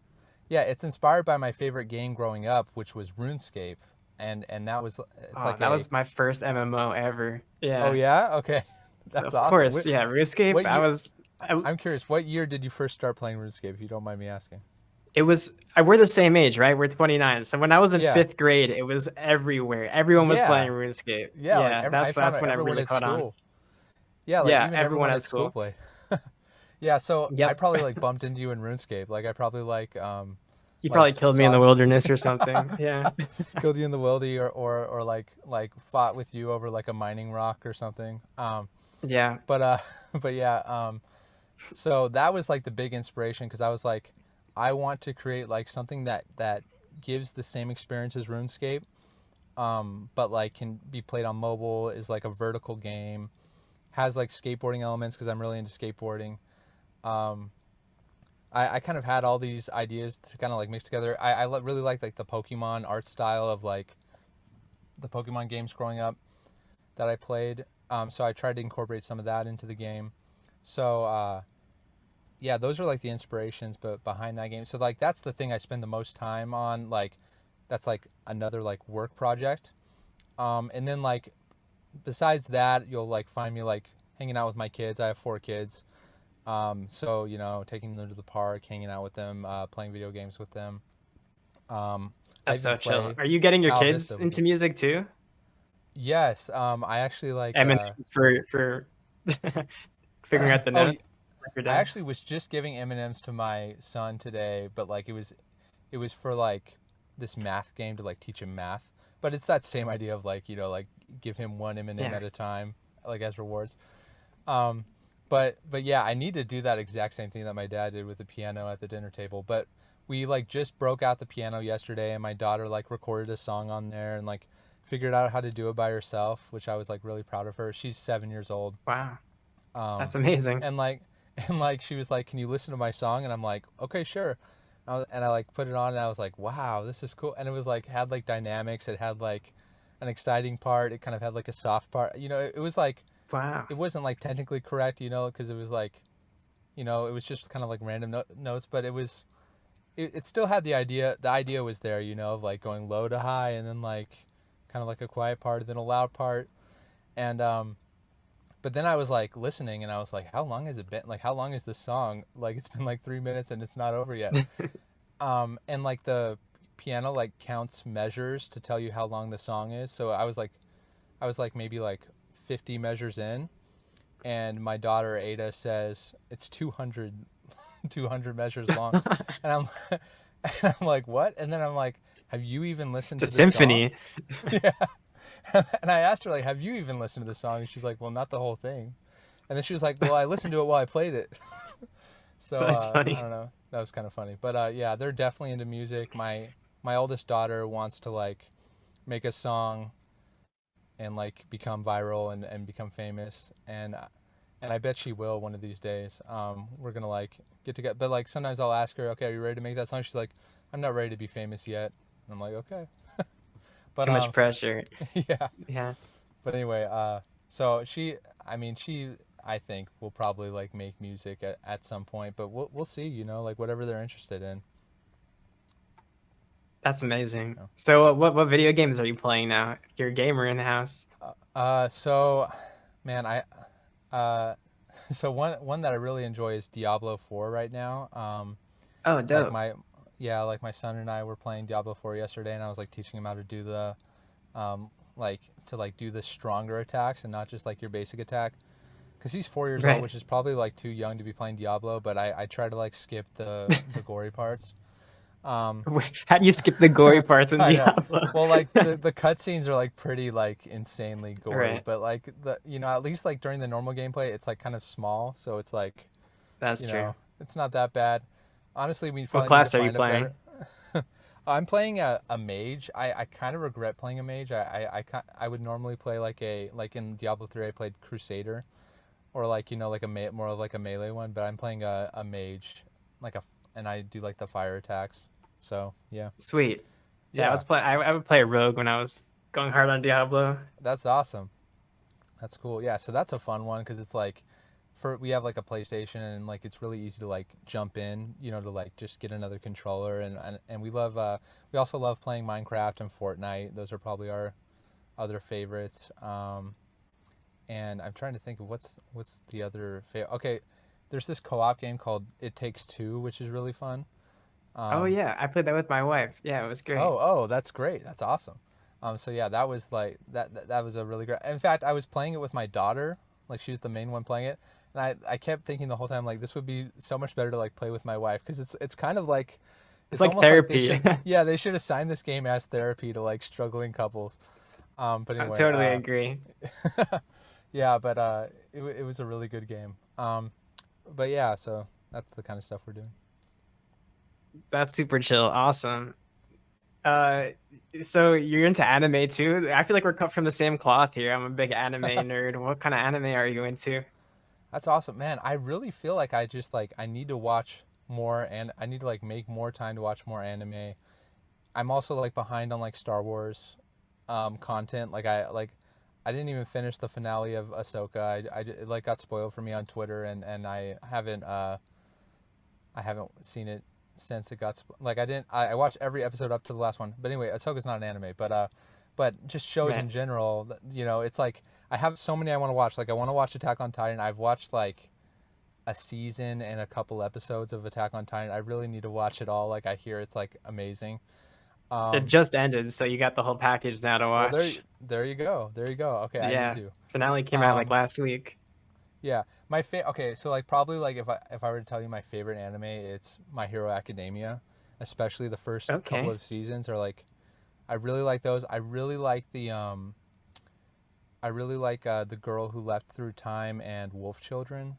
Speaker 2: Yeah, it's inspired by my favorite game growing up, which was RuneScape. And that was it's
Speaker 1: Oh,
Speaker 2: like
Speaker 1: that
Speaker 2: a
Speaker 1: was my first MMO ever.
Speaker 2: oh
Speaker 1: Yeah.
Speaker 2: yeah? Okay. That's
Speaker 1: Of
Speaker 2: awesome.
Speaker 1: course. Yeah, RuneScape.
Speaker 2: What year
Speaker 1: I
Speaker 2: I'm curious, what year did you first start playing RuneScape, if you don't mind me asking?
Speaker 1: it was we're the same age, right? We're 29. So when I was in
Speaker 2: Yeah.
Speaker 1: 5th grade, it was everywhere. Everyone was
Speaker 2: Yeah.
Speaker 1: playing RuneScape.
Speaker 2: Yeah, like
Speaker 1: Yeah,
Speaker 2: I found
Speaker 1: that's
Speaker 2: out
Speaker 1: when I
Speaker 2: everyone
Speaker 1: really
Speaker 2: at
Speaker 1: caught on.
Speaker 2: school. Yeah, like
Speaker 1: Yeah,
Speaker 2: even
Speaker 1: everyone
Speaker 2: everyone
Speaker 1: at
Speaker 2: at school
Speaker 1: school.
Speaker 2: play. Yeah, so I
Speaker 1: Yep.
Speaker 2: probably like bumped into you in RuneScape. Like I probably
Speaker 1: You
Speaker 2: like
Speaker 1: probably killed me in
Speaker 2: saw
Speaker 1: the wilderness or something. Yeah.
Speaker 2: killed you in the wildy or like fought with you over like a mining rock or something.
Speaker 1: Yeah.
Speaker 2: But but yeah, so that was like the big inspiration because I was like I want to create like something that gives the same experience as RuneScape, but like can be played on mobile, is like a vertical game, has like skateboarding elements because I'm really into skateboarding. Um, I kind of had all these ideas to kind of like mix together. Really like the Pokemon art style of like the Pokemon games growing up that I played. So I tried to incorporate some of that into the game. So yeah, those are like the inspirations, but behind that game. So like that's the thing I spend the most time on. Like that's like another like work project. And then like besides that, you'll like find me like hanging out with my kids. I have 4 kids. So taking them to the park, hanging out with them, playing video games with them. I
Speaker 1: That's
Speaker 2: even
Speaker 1: so chill.
Speaker 2: play
Speaker 1: Are you getting your
Speaker 2: Pow
Speaker 1: kids
Speaker 2: Vista with
Speaker 1: into
Speaker 2: them.
Speaker 1: music too?
Speaker 2: Yes. I actually like.
Speaker 1: M&M's for figuring out the
Speaker 2: Oh,
Speaker 1: note like your
Speaker 2: I
Speaker 1: dad.
Speaker 2: actually was just giving M&Ms to my son today, but like it was for like this math game to like teach him math. But it's that same idea of like like give him one M&M
Speaker 1: Yeah.
Speaker 2: at a time, like as rewards. Um, but yeah, I need to do that exact same thing that my dad did with the piano at the dinner table. But we like just broke out the piano yesterday, and my daughter like recorded a song on there and like figured out how to do it by herself, which I was like really proud of her. She's 7 years old.
Speaker 1: Wow,
Speaker 2: Um,
Speaker 1: that's amazing.
Speaker 2: and like, and like she was like, "Can you listen to my song?" And I'm like, "Okay, sure." And I like put it on, and I was like, "Wow, this is cool." And it was like had like dynamics. It had like an exciting part. It kind of had like a soft part. It was like
Speaker 1: Wow.
Speaker 2: it wasn't like technically correct, because it was like, it was just kind of like random notes, but it still had the idea. The idea was there, of like going low to high, and then like kind of like a quiet part, then a loud part, and but then I was like listening, and I was like, how long has it been? Like, how long is this song? Like, it's been like 3 minutes, and it's not over yet. And like the piano like counts measures to tell you how long the song is. So I was like maybe like 50 measures in, and my daughter Ada says it's 200 200 measures long, and I'm and I'm like, what? And then I'm like, have you even listened
Speaker 1: It's a
Speaker 2: to this song?
Speaker 1: symphony.
Speaker 2: Yeah. And I asked her like, have you even listened to the song? And she's like, well, not the whole thing. And then she was like, well, I listened to it while I played it. So
Speaker 1: That's
Speaker 2: I
Speaker 1: funny.
Speaker 2: don't know. That was kind of funny. But yeah, they're definitely into music. My oldest daughter wants to like make a song and like become viral and become famous, and I bet she will one of these days. We're gonna like get together, but like sometimes I'll ask her, okay, are you ready to make that song? She's like, I'm not ready to be famous yet. And I'm like, okay. But
Speaker 1: Too much pressure.
Speaker 2: yeah.
Speaker 1: Yeah.
Speaker 2: But anyway, so I mean, I think will probably like make music at some point, but we'll see, like whatever they're interested in.
Speaker 1: That's amazing.
Speaker 2: You
Speaker 1: So what video games are you playing now? You're a gamer in the house.
Speaker 2: so, man, uh, so one that I really enjoy is Diablo 4 right now.
Speaker 1: Oh,
Speaker 2: Like
Speaker 1: dope.
Speaker 2: my, yeah, like my son and I were playing Diablo 4 yesterday, and I was like teaching him how to do like to like do the stronger attacks and not just like your basic attack. Because he's 4 years old,
Speaker 1: Right.
Speaker 2: which is probably like too young to be playing Diablo, but I try to like skip the gory parts. Um,
Speaker 1: How do you skip the gory parts in
Speaker 2: I know.
Speaker 1: Diablo?
Speaker 2: Well, like the cutscenes are like pretty like insanely gory,
Speaker 1: Right.
Speaker 2: but like at least like during the normal gameplay, it's like kind of small, so it's like
Speaker 1: That's true.
Speaker 2: it's not that bad. Honestly, we
Speaker 1: What
Speaker 2: probably need to
Speaker 1: class are you
Speaker 2: find a better.
Speaker 1: playing?
Speaker 2: I'm playing a mage. I kind of regret playing a mage. I would normally play like in Diablo 3 I played Crusader, or like like more of like a melee one, but I'm playing a mage, like and I do like the fire attacks. So yeah,
Speaker 1: Sweet. Yeah,
Speaker 2: yeah,
Speaker 1: I would play a rogue when I was going hard on Diablo.
Speaker 2: that's awesome. That's cool. Yeah, so that's a fun one because it's like, we have like a PlayStation, and like it's really easy to like jump in, to like just get another controller, and we also love playing Minecraft and Fortnite. Those are probably our other favorites. And I'm trying to think of what's the other favorite. Okay, there's this co-op game called It Takes Two, which is really fun.
Speaker 1: Oh
Speaker 2: Um,
Speaker 1: yeah, I played that with my wife. Yeah, it was great.
Speaker 2: oh, that's great. That's awesome. So yeah, that was like that was a really great. In fact, I was playing it with my daughter. Like she was the main one playing it, and I kept thinking the whole time like this would be so much better to like play with my wife, because it's kind of like
Speaker 1: It's
Speaker 2: it's
Speaker 1: like
Speaker 2: almost like they
Speaker 1: therapy.
Speaker 2: should, yeah, they should assign this game as therapy to like struggling couples. But
Speaker 1: I
Speaker 2: anyway,
Speaker 1: totally agree.
Speaker 2: yeah, but it was a really good game. But yeah, so that's the kind of stuff we're doing.
Speaker 1: That's super chill. Awesome. Uh, so you're into anime too? I feel like we're cut from the same cloth here. I'm a big anime nerd. What kind of anime are you into?
Speaker 2: That's awesome, man. I really feel like I just like I need to watch more, and I need to like make more time to watch more anime. I'm also like behind on like Star Wars content. I didn't even finish the finale of Ahsoka. It like got spoiled for me on Twitter, and I haven't seen it since it got like I didn't I watched every episode up to the last one. But anyway, Ahsoka's not an anime, but just shows
Speaker 1: Right.
Speaker 2: in general. It's like I have so many I want to watch. Like I want to watch Attack on Titan. I've watched like a season and a couple episodes of Attack on Titan. I really need to watch it all. Like I hear it's like amazing.
Speaker 1: It
Speaker 2: Um,
Speaker 1: just ended, so you got the whole package now to
Speaker 2: well,
Speaker 1: watch.
Speaker 2: there you go. There you go. Okay, I need
Speaker 1: Yeah.
Speaker 2: to.
Speaker 1: Finale came out like
Speaker 2: Um,
Speaker 1: last week.
Speaker 2: yeah, okay, so like probably like if I were to tell you my favorite anime, it's My Hero Academia, especially the first couple
Speaker 1: Okay.
Speaker 2: of seasons are like I really like those. I really like The Girl Who Left Through Time and Wolf Children,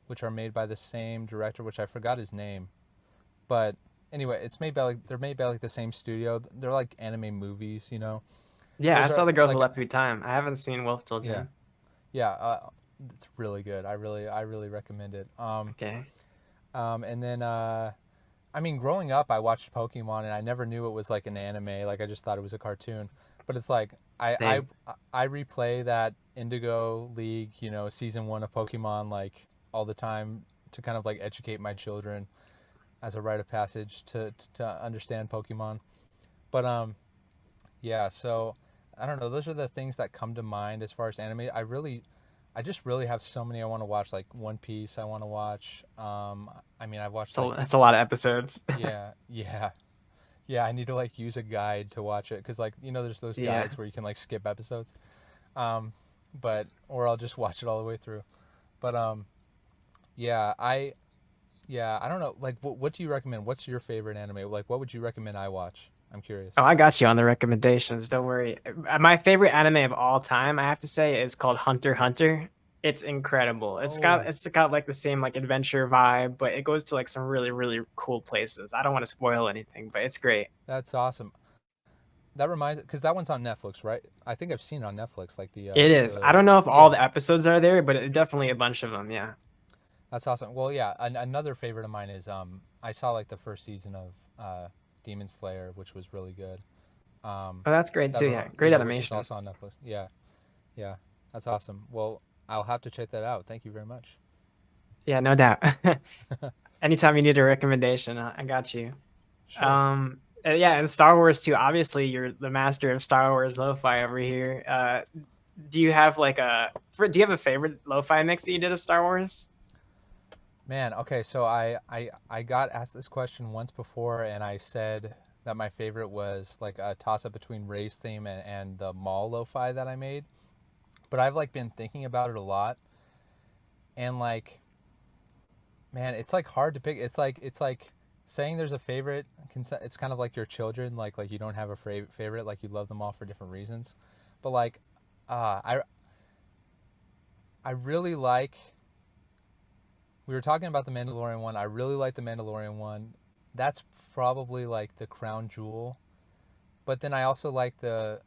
Speaker 2: which are made by the same director, which I forgot his name. But anyway, they're made by like the same studio. They're like anime movies.
Speaker 1: Yeah, I
Speaker 2: Those
Speaker 1: saw
Speaker 2: are
Speaker 1: The Girl Who
Speaker 2: like,
Speaker 1: Left Me Time. I haven't seen Wolf
Speaker 2: yeah,
Speaker 1: Children.
Speaker 2: yeah, it's really good. I really recommend it.
Speaker 1: Okay.
Speaker 2: And then I mean, growing up, I watched Pokemon, and I never knew it was like an anime. Like I just thought it was a cartoon. But it's like
Speaker 1: Same.
Speaker 2: I replay that Indigo League, season one of Pokemon like all the time to kind of like educate my children as a rite of passage to understand Pokemon. But yeah, so I don't know. Those are the things that come to mind as far as anime. I just really have so many I want to watch. Like One Piece, I want to watch. I mean, I've watched like,
Speaker 1: That's a lot of episodes.
Speaker 2: yeah, yeah, yeah. I need to like use a guide to watch it because like there's those
Speaker 1: Yeah.
Speaker 2: guides where you can like skip episodes. Um, but or I'll just watch it all the way through. But yeah, I don't know. Like, what do you recommend? What's your favorite anime? Like, what would you recommend I watch? I'm curious.
Speaker 1: Oh, I got you on the recommendations. Don't worry. My favorite anime of all time, I have to say, is called Hunter x Hunter. It's incredible.
Speaker 2: Oh,
Speaker 1: It's got like the same like adventure vibe, but it goes to like some really really cool places. I don't want to spoil anything, but it's great.
Speaker 2: that's awesome. That reminds, because that one's on Netflix, right? I think I've seen it on Netflix, like
Speaker 1: It is. I
Speaker 2: the
Speaker 1: don't know if all
Speaker 2: yeah,
Speaker 1: the episodes are there, but definitely a bunch of them. Yeah.
Speaker 2: that's awesome. Well, yeah, another favorite of mine is I saw like the first season of Demon Slayer, which was really good. Um,
Speaker 1: Oh, that's great
Speaker 2: that
Speaker 1: too. Yeah, great
Speaker 2: which is
Speaker 1: animation.
Speaker 2: also on Netflix. Yeah, yeah, that's awesome. Well, I'll have to check that out. Thank you very much.
Speaker 1: Yeah, no doubt. Anytime you need a recommendation, I got you.
Speaker 2: Sure.
Speaker 1: Yeah, and Star Wars too. Obviously, you're the master of Star Wars lo-fi over here. Do you have like do you have a favorite lo-fi mix that you did of Star Wars?
Speaker 2: Man, okay, so I got asked this question once before, and I said that my favorite was like a toss up between Ray's theme and the mall lo-fi that I made. But I've like been thinking about it a lot, and like, man, it's like hard to pick. It's like saying there's a favorite. It's kind of like your children, like you don't have a favorite, like you love them all for different reasons. But like, uh, I I really like. We were talking about the Mandalorian one. I really like the Mandalorian one. That's probably like the crown jewel. But then I also like the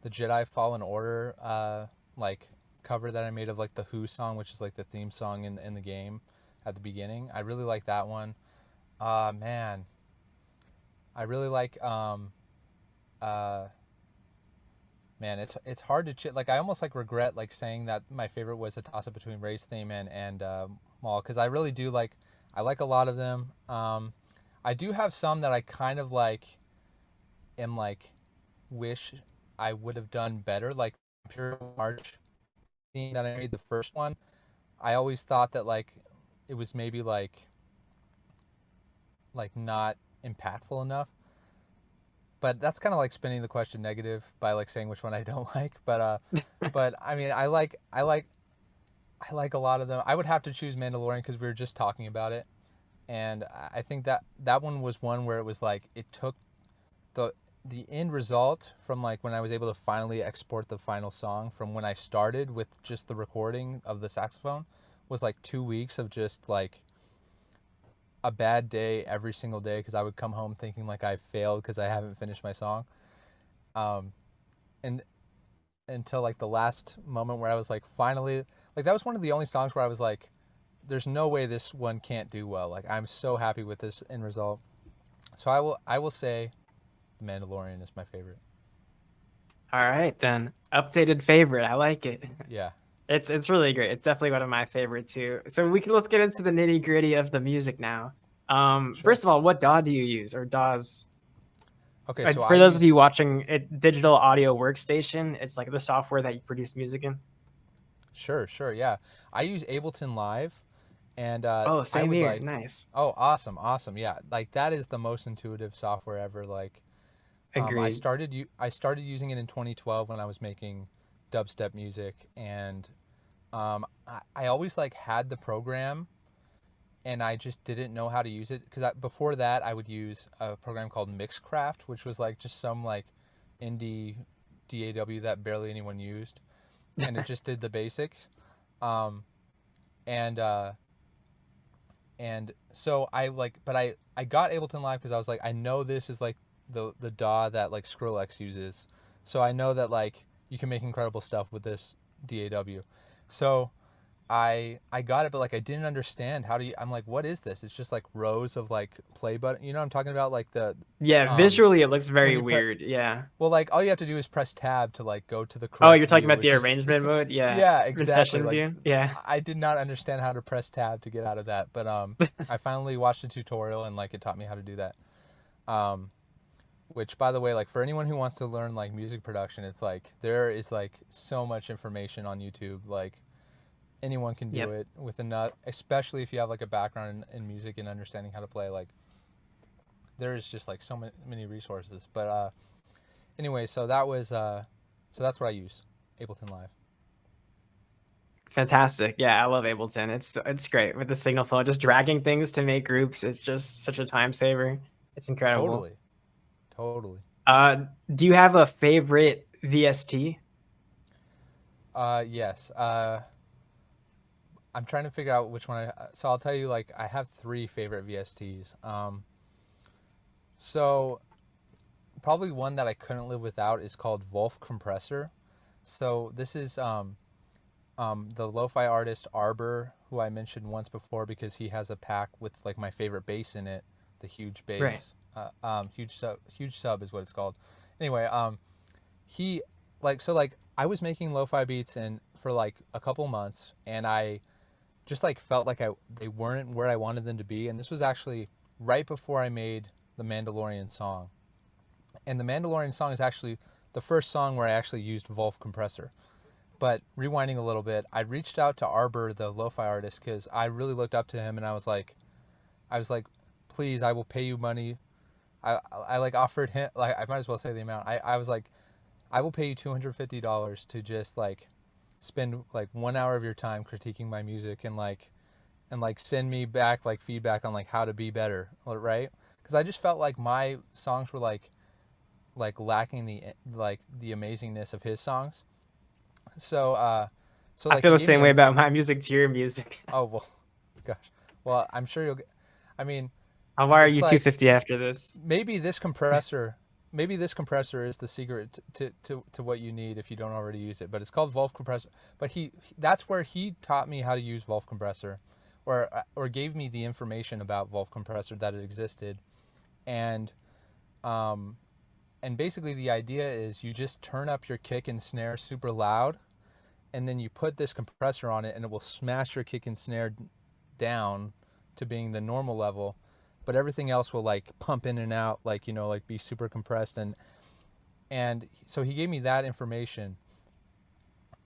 Speaker 2: Jedi Fallen Order like cover that I made of like the Who song, which is like the theme song in the game at the beginning. I really like that one. Man, I really like uh man, it's hard to like I almost like regret like saying that my favorite was a toss up between Race theme and Maul because I really do like I like a lot of them. I do have some that I kind of like am like wish I would have done better like Imperial March theme that I made the first one. I always thought that like it was maybe like not impactful enough. But that's kind of like spinning the question negative by like saying which one I don't like. But I mean, I like a lot of them. I would have to choose Mandalorian because we were just talking about it, and I think that that one was one where it was like it took the the end result from like when I was able to finally export the final song from when I started with just the recording of the saxophone was like 2 weeks of just like a bad day every single day because I would come home thinking like I failed because I haven't finished my song. Um, and until like the last moment where I was like finally like that was one of the only songs where I was like, there's no way this one can't do well. Like I'm so happy with this end result. So I will say The Mandalorian is my favorite.
Speaker 1: All right, then. Updated favorite. I like it.
Speaker 2: Yeah.
Speaker 1: It's really great. It's definitely one of my favorite too. So let's get into the nitty gritty of the music now.
Speaker 2: Sure.
Speaker 1: First of all, what DAW do you use or DAWs?
Speaker 2: Okay, so I
Speaker 1: For those of
Speaker 2: use
Speaker 1: you watching it, digital audio workstation, it's like the software that you produce music in.
Speaker 2: sure, yeah. I use Ableton Live and
Speaker 1: Oh,
Speaker 2: I
Speaker 1: same
Speaker 2: would
Speaker 1: here.
Speaker 2: like
Speaker 1: Nice.
Speaker 2: oh, awesome. Yeah. Like that is the most intuitive software ever. Like
Speaker 1: Agreed.
Speaker 2: I started using it in 2012 when I was making dubstep music, and I always like had the program, and I just didn't know how to use it because before that I would use a program called Mixcraft, which was like just some like indie DAW that barely anyone used, and it just did the basics, um, and and so I like, but I got Ableton Live because I was like I know this is like the DAW that like Skrillex uses. So I know that like you can make incredible stuff with this DAW. So I got it, but like I didn't understand how do you. I'm like, what is this? It's just like rows of like play button. You know what I'm talking about? Like the
Speaker 1: Yeah,
Speaker 2: um
Speaker 1: visually it looks
Speaker 2: when
Speaker 1: very
Speaker 2: you press.
Speaker 1: weird. Yeah.
Speaker 2: Well, like all you have to do is press tab to like go to the
Speaker 1: Oh,
Speaker 2: correct
Speaker 1: you're talking
Speaker 2: view,
Speaker 1: about the
Speaker 2: which is
Speaker 1: arrangement mode? Yeah.
Speaker 2: yeah,
Speaker 1: In
Speaker 2: exactly.
Speaker 1: session
Speaker 2: Like
Speaker 1: view? Yeah.
Speaker 2: I did not understand how to press tab to get out of that, but I finally watched a tutorial and like it taught me how to do that. Um, which by the way, like for anyone who wants to learn like music production, it's like there is like so much information on YouTube. Like anyone can do
Speaker 1: Yep.
Speaker 2: it with enough, especially if you have like a background in music and understanding how to play. Like there is just like so many resources. But anyway, so that was so that's what I use, Ableton Live.
Speaker 1: Fantastic. Yeah, I love Ableton. It's great with the signal flow. Just dragging things to make groups is just such a time saver. It's incredible.
Speaker 2: Totally, totally.
Speaker 1: Do you have a favorite VST?
Speaker 2: Yes. I'm trying to figure out which one so I'll tell you like I have three favorite VSTs. So probably one that I couldn't live without is called Wolf Compressor. So this is the lo-fi artist Arbor, who I mentioned once before because he has a pack with like my favorite bass in it, the huge
Speaker 1: Right.
Speaker 2: bass, huge sub is what it's called. Anyway, he like so like I was making lo-fi beats and for like a couple months, and I just like felt like they weren't where I wanted them to be, and this was actually right before I made the Mandalorian song. And the Mandalorian song is actually the first song where I actually used Wolf Compressor. But rewinding a little bit, I reached out to Arbor, the lo-fi artist, because I really looked up to him, and I was like, please, I will pay you money. I like offered him, like I might as well say the amount. I was like, I will pay you $250 to just like spend like 1 hour of your time critiquing my music and like send me back like feedback on like how to be better, right? Because I just felt like my songs were like lacking the amazingness of his songs. So so
Speaker 1: I
Speaker 2: like
Speaker 1: feel
Speaker 2: he
Speaker 1: the
Speaker 2: gave me
Speaker 1: same way about my music to your music.
Speaker 2: oh well, gosh, well I'm sure you'll get. I mean,
Speaker 1: I'll wire
Speaker 2: it's
Speaker 1: you
Speaker 2: like
Speaker 1: 250 after this.
Speaker 2: maybe this compressor. Maybe this compressor is the secret to what you need if you don't already use it. But it's called Wolf Compressor. But that's where he taught me how to use Wolf Compressor, or gave me the information about Wolf Compressor that it existed, and um, and basically the idea is you just turn up your kick and snare super loud, and then you put this compressor on it, and it will smash your kick and snare down to being the normal level, but everything else will like pump in and out, like like be super compressed, and so he gave me that information,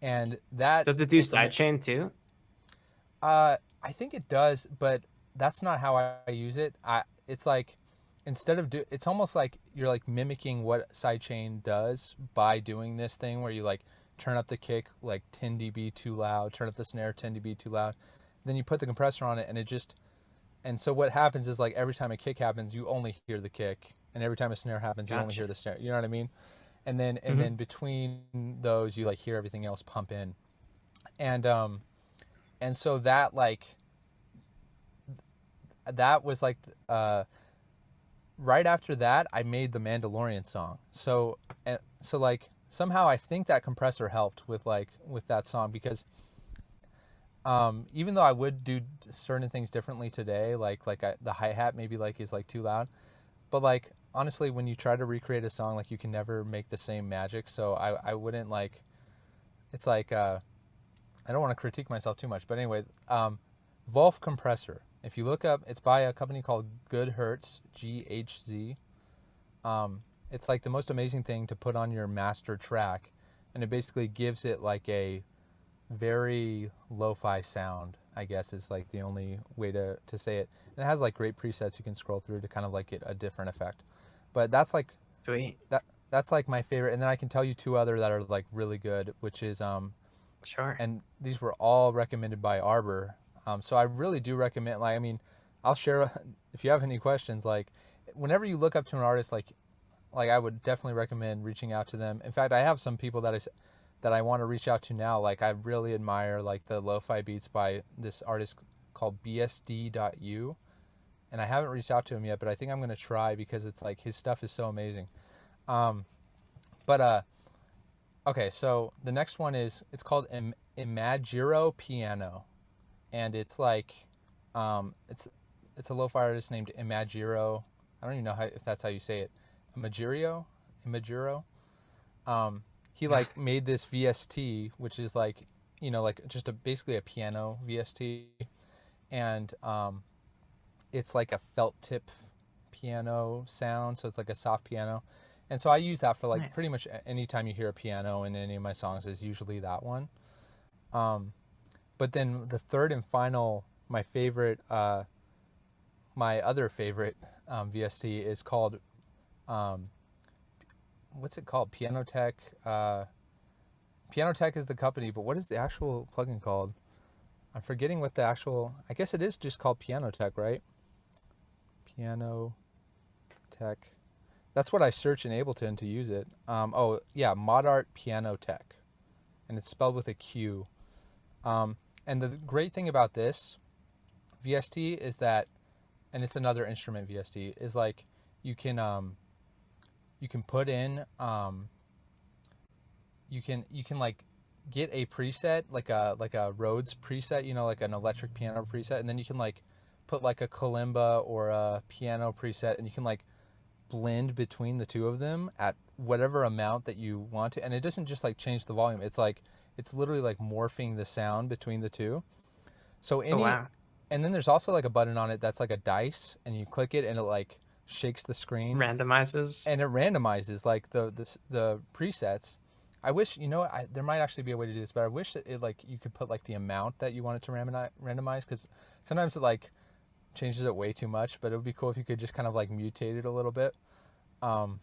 Speaker 2: and that
Speaker 1: Does it do
Speaker 2: information.
Speaker 1: sidechain too?
Speaker 2: I think it does, but that's not how I use it. It's like instead of it's almost like you're like mimicking what sidechain does by doing this thing where you like turn up the kick like 10 dB too loud, turn up the snare 10 dB too loud, then you put the compressor on it, and so what happens is like every time a kick happens, you only hear the kick, and every time a snare happens, you only
Speaker 1: Gotcha.
Speaker 2: hear the snare. You know what I mean? And then
Speaker 1: Hmm.
Speaker 2: between those, you like hear everything else pump in, and um and so that was like right after that I made the Mandalorian song. So like somehow I think that compressor helped with that song because even though I would do certain things differently today, the hi hat maybe like is like too loud, but like honestly, when you try to recreate a song, like you can never make the same magic. So I wouldn't like. It's like I don't want to critique myself too much, but anyway, Wolf Compressor. If you look up, it's by a company called Good Hertz, GHZ. It's like the most amazing thing to put on your master track, and it basically gives it like a very lo-fi sound, I guess is like the only way to say it. And it has like great presets you can scroll through to kind of like get a different effect. But
Speaker 1: Sweet.
Speaker 2: that's like my favorite. And then I can tell you two other that are like really good, which is
Speaker 1: Sure.
Speaker 2: and these were all recommended by Arbor. So I really do recommend. Like, I mean, I'll share if you have any questions. Like, whenever you look up to an artist, like I would definitely recommend reaching out to them. In fact, I have some people that I want to reach out to now. Like, I really admire like the lo-fi beats by this artist called BSD.U, and I haven't reached out to him yet, but I think I'm gonna try because it's like his stuff is so amazing. Um, but okay, so the next one is it's called Imagiro Piano, and it's like it's a lo-fi artist named Imagiro. I don't even know if that's how you say it. Imagiro. He like made this VST, which is like like just basically a piano VST, and it's like a felt tip piano sound, so it's like a soft piano. And so I use that for like pretty
Speaker 1: Nice.
Speaker 2: much any time you hear a piano in any of my songs is usually that one. Um, but then the third and final, my other favorite VST is called, um, what's it called? Piano Tech. Piano Tech is the company, but what is the actual plugin called? I'm forgetting what the actual. I guess it is just called Piano Tech, right? Piano Tech. That's what I search in Ableton to use it. Oh yeah, Modart Piano Tech, and it's spelled with a Q. And the great thing about this VST is that, and it's another instrument VST, is like you can put in you can like get a preset like a Rhodes preset, like an electric piano preset, and then you can like put like a kalimba or a piano preset, and you can like blend between the two of them at whatever amount that you want to, and it doesn't just like change the volume. It's literally like morphing the sound between the two. So
Speaker 1: Oh
Speaker 2: any
Speaker 1: wow.
Speaker 2: And then there's also like a button on it that's like a dice, and you click it and it like shakes the screen
Speaker 1: Randomizes.
Speaker 2: and it randomizes like the presets. I wish, there might actually be a way to do this, but I wish that it like you could put like the amount that you want it to randomize, because sometimes it like changes it way too much. But it would be cool if you could just kind of like mutate it a little bit. Um,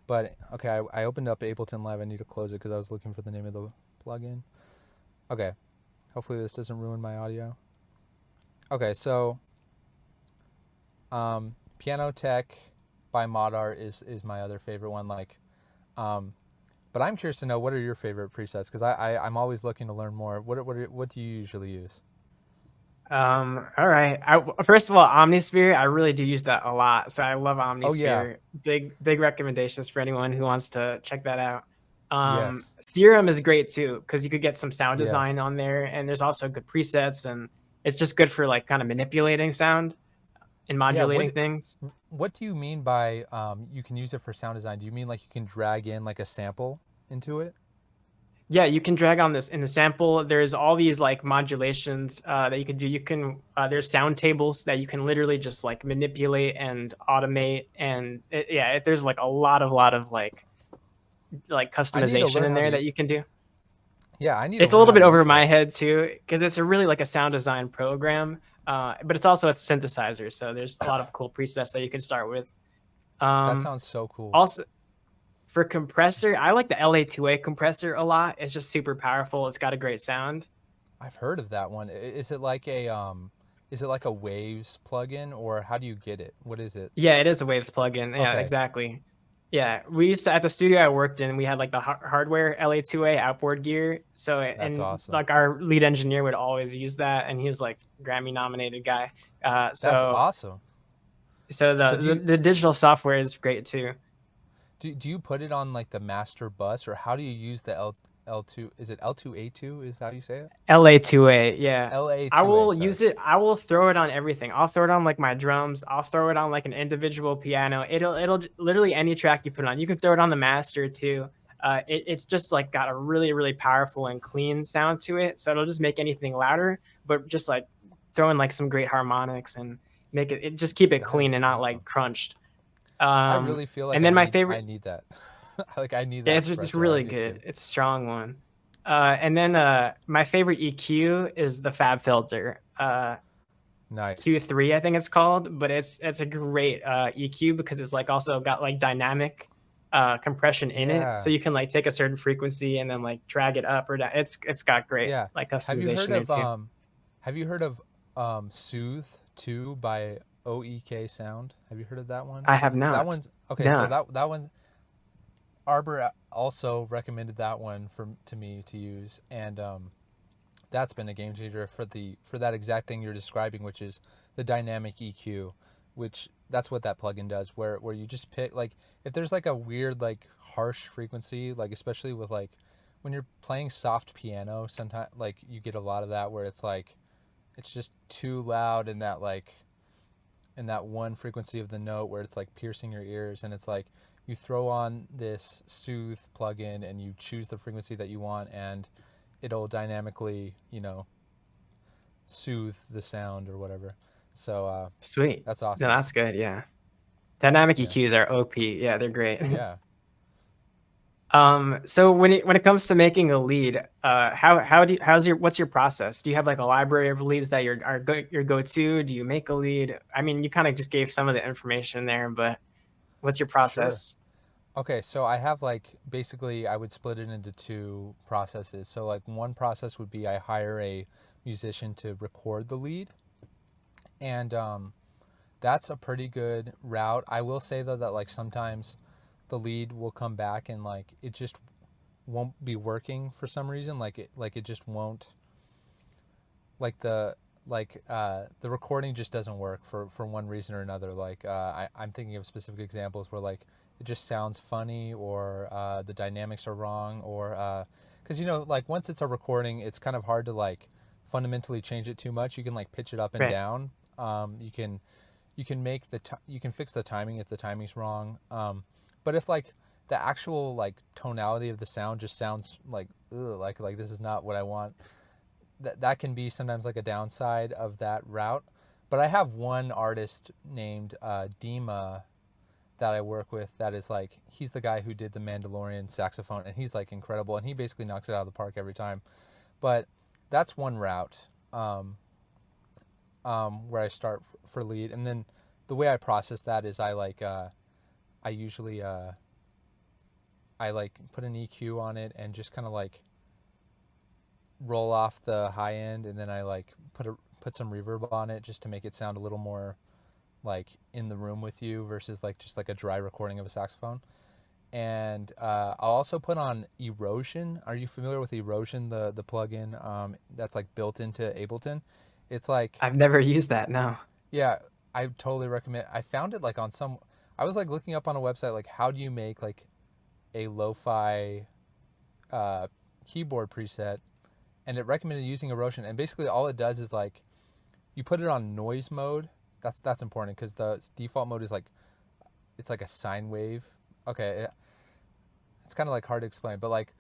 Speaker 2: but okay, I opened up Ableton Live. I need to close it because I was looking for the name of the plugin. Okay, hopefully this doesn't ruin my audio. Okay, so Piano Tech by Modart is my other favorite one. But I'm curious to know, what are your favorite presets? Because I'm always looking to learn more. What do you usually use?
Speaker 1: All right. First of all, Omnisphere, I really do use that a lot. So I love
Speaker 2: Oh yeah,
Speaker 1: Omnisphere. Big recommendations for anyone who wants to check that out.
Speaker 2: yes,
Speaker 1: Serum is great too, because you could get some sound design
Speaker 2: yes,
Speaker 1: on there, and there's also good presets, and it's just good for like kind of manipulating sound and
Speaker 2: yeah.
Speaker 1: modulating things.
Speaker 2: What do you mean by you can use it for sound design? Do you mean like you can drag in like a sample into it?
Speaker 1: Yeah, you can drag on this in the sample. There's all these like modulations that you can do. You can there's sound tables that you can literally just like manipulate and automate, and there's like a lot of like
Speaker 2: I need to
Speaker 1: customization
Speaker 2: learn
Speaker 1: in
Speaker 2: how
Speaker 1: there
Speaker 2: to.
Speaker 1: that you can do.
Speaker 2: Yeah, I need to
Speaker 1: It's a
Speaker 2: learn
Speaker 1: little
Speaker 2: how
Speaker 1: bit
Speaker 2: to
Speaker 1: over
Speaker 2: use
Speaker 1: my
Speaker 2: that.
Speaker 1: head too, because it's a really like a sound design program, but it's also a synthesizer. So there's a lot of cool presets that you can start with.
Speaker 2: That
Speaker 1: Um,
Speaker 2: sounds so cool.
Speaker 1: Also, for compressor, I like the LA2A compressor a lot. It's just super powerful. It's got a great sound.
Speaker 2: I've heard of that one. Is it like a Waves plugin, or how do you get it? What is it?
Speaker 1: Yeah, it is a Waves plugin. Yeah,
Speaker 2: Okay,
Speaker 1: exactly. Yeah, we used to at the studio I worked in. We had like the hardware LA2A outboard gear. So
Speaker 2: that's
Speaker 1: and
Speaker 2: awesome.
Speaker 1: like our lead engineer would always use that, and he's like Grammy nominated guy. Uh,
Speaker 2: That's
Speaker 1: so
Speaker 2: awesome.
Speaker 1: so
Speaker 2: So
Speaker 1: the digital software is great too.
Speaker 2: do you put it on like the master bus, or how do you use the L2? Is it L2A2? Is how you say it?
Speaker 1: LA2A, yeah. I
Speaker 2: LA2A.
Speaker 1: will
Speaker 2: Sorry.
Speaker 1: use it. I will throw it on everything. I'll throw it on like my drums. I'll throw it on like an individual piano. It'll literally any track you put on. You can throw it on the master too. It's just like got a really powerful and clean sound to it. So it'll just make anything louder, but just like throw in like some great harmonics and make it just keep it
Speaker 2: That
Speaker 1: clean
Speaker 2: is
Speaker 1: and not like
Speaker 2: awesome.
Speaker 1: crunched.
Speaker 2: I really feel like
Speaker 1: And then my favorite
Speaker 2: I need that. Like I need
Speaker 1: yeah,
Speaker 2: that
Speaker 1: it's
Speaker 2: compressor. I
Speaker 1: really
Speaker 2: need to get
Speaker 1: good.
Speaker 2: it.
Speaker 1: It's a strong one. And then my favorite EQ is the Fab Filter.
Speaker 2: Nice.
Speaker 1: Q3, I think it's called, but it's a great EQ because it's like also got like dynamic compression in it, so
Speaker 2: Yeah.
Speaker 1: you can like take a certain frequency and then like drag it up or down. It's got great
Speaker 2: Yeah.
Speaker 1: like
Speaker 2: Have you
Speaker 1: customization
Speaker 2: heard
Speaker 1: there
Speaker 2: of
Speaker 1: too.
Speaker 2: have you heard of Soothe 2 by OEK Sound? Have you heard of that one?
Speaker 1: I have
Speaker 2: That
Speaker 1: not.
Speaker 2: one's okay, so
Speaker 1: No,
Speaker 2: that one Arbor also recommended that one to me to use, and that's been a game changer for that exact thing you're describing, which is the dynamic EQ. which that's what that plugin does, where you just pick, like, if there's like a weird, like, harsh frequency, like especially with like when you're playing soft piano, sometimes like you get a lot of that where it's like it's just too loud in that, like, in that one frequency of the note where it's like piercing your ears, and it's like you throw on this soothe plugin and you choose the frequency that you want, and it'll dynamically, soothe the sound or whatever. So
Speaker 1: Sweet.
Speaker 2: that's
Speaker 1: No,
Speaker 2: awesome.
Speaker 1: that's good. Yeah. Dynamic
Speaker 2: Yeah.
Speaker 1: EQs are OP. Yeah, they're great.
Speaker 2: Yeah.
Speaker 1: So when it comes to making a lead, what's your process? Do you have like a library of leads that your go-to? Do you make a lead? I mean, you kind of just gave some of the information there, but what's your
Speaker 2: Sure.
Speaker 1: process?
Speaker 2: Okay, so I have, like, basically I would split it into two processes. So like one process would be I hire a musician to record the lead, and that's a pretty good route. I will say though that, like, sometimes the lead will come back and like it just won't be working for some reason. Like it just won't, like, the recording just doesn't work for one reason or another. Like I'm thinking of specific examples where, like, it just sounds funny, or the dynamics are wrong, or because like, once it's a recording, it's kind of hard to, like, fundamentally change it too much. You can, like, pitch it up and
Speaker 1: Right.
Speaker 2: down. You can make you can fix the timing if the timing's wrong. But if, like, the actual, like, tonality of the sound just sounds like, ugh, like this is not what I want, that can be sometimes like a downside of that route. But I have one artist named Dima that I work with that is, like, he's the guy who did the Mandalorian saxophone, and he's, like, incredible, and he basically knocks it out of the park every time. But that's one route, where I start for lead, and then the way I process that is I usually I, like, put an EQ on it and just kind of, like, roll off the high end, and then I, like, put some reverb on it just to make it sound a little more, like, in the room with you versus, like, just like a dry recording of a saxophone. And I'll also put on Erosion. Are you familiar with Erosion, the plugin that's, like, built into Ableton? It's like,
Speaker 1: I've never used that. No.
Speaker 2: yeah, I totally recommend. I found it, like, on some. I was, like, looking up on a website, like, how do you make, like, a lo-fi uh, keyboard preset, and it recommended using Erosion. And basically, all it does is, like, you put it on noise mode. That's important because the default mode is, like, it's like a sine wave. Okay, it's kind of, like, hard to explain, but, like,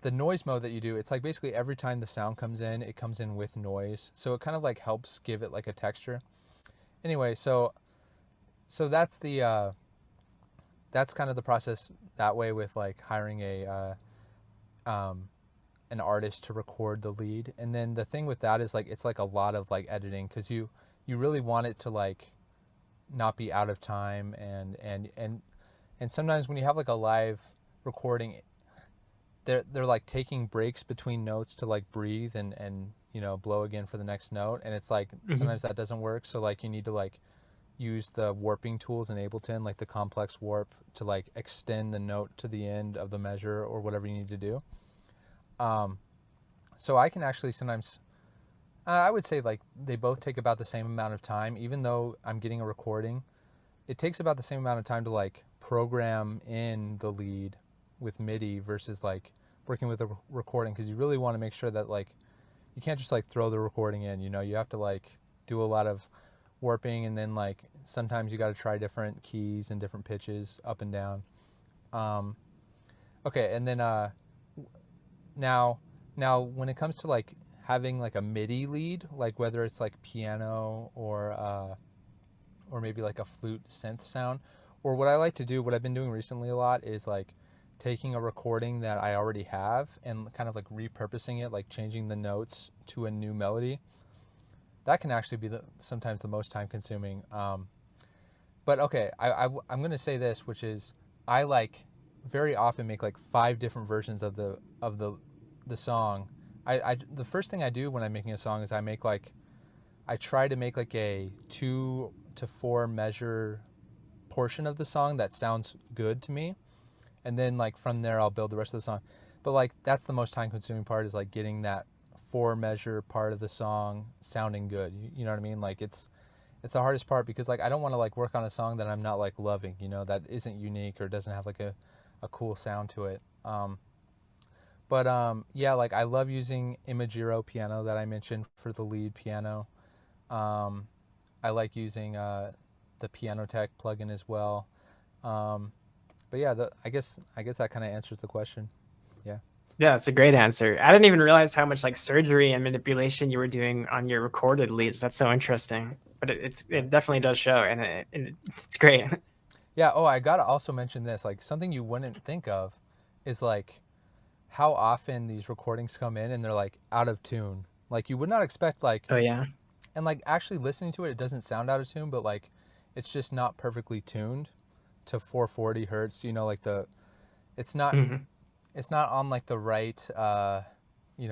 Speaker 2: the noise mode that you do, it's like basically every time the sound comes in, it comes in with noise, so it kind of, like, helps give it, like, a texture. Anyway, so that's kind of the process that way, with, like, hiring an artist to record the lead. And then the thing with that is, like, it's, like, a lot of, like, editing, because you really want it to, like, not be out of time, and sometimes when you have, like, a live recording, they're like taking breaks between notes to, like, breathe and blow again for the next note, and it's like
Speaker 1: Mhm.
Speaker 2: sometimes that doesn't work, so, like, you need to, like, use the warping tools in Ableton, like the complex warp, to, like, extend the note to the end of the measure or whatever you need to do. um so I can actually sometimes, I would say, like, they both take about the same amount of time. Even though I'm getting a recording, it takes about the same amount of time to, like, program in the lead with MIDI versus, like, working with a recording, because you really want to make sure that, like, you can't just, like, throw the recording in. You have to, like, do a lot of warping, and then, like, sometimes you got to try different keys and different pitches up and down. Um, okay, and then now now when it comes to, like, having, like, a MIDI lead, like, whether it's, like, piano or maybe, like, a flute synth sound, or what I like to do, what I've been doing recently a lot, is, like, taking a recording that I already have and kind of, like, repurposing it, like, changing the notes to a new melody. That can actually be sometimes the most time consuming. But okay, I'm going to say this, which is, I, like, very often make, like, 5 different versions of the song. The first thing I do when I'm making a song is I try to make, like, a 2 to 4 measure portion of the song that sounds good to me, and then, like, from there I'll build the rest of the song. But, like, that's the most time consuming part, is, like, getting that 4 measure part of the song sounding good. You know what I mean? Like, it's the hardest part because like I don't want to like work on a song that I'm not like loving, you know, that isn't unique or doesn't have like a cool sound to it. But yeah, like I love using Imagiro piano that I mentioned for the lead piano. Um, I like using the Piano Tech plugin as well. Um, but yeah, I guess that kind of answers the question. Yeah.
Speaker 1: Yeah, that's a great answer. I didn't even realize how much like surgery and manipulation you were doing on your recorded leads. That's so interesting. But
Speaker 2: Yeah.
Speaker 1: it definitely does show, and it's great.
Speaker 2: Yeah. Oh, I gotta also mention this. Like something you wouldn't think of is like how often these recordings come in and they're like out of tune. Like you would not expect like,
Speaker 1: Oh yeah.
Speaker 2: and like actually listening to it, it doesn't sound out of tune, but like it's just not perfectly tuned to 440 hertz. You know, like it's not
Speaker 1: Hmm.
Speaker 2: it's not on like the right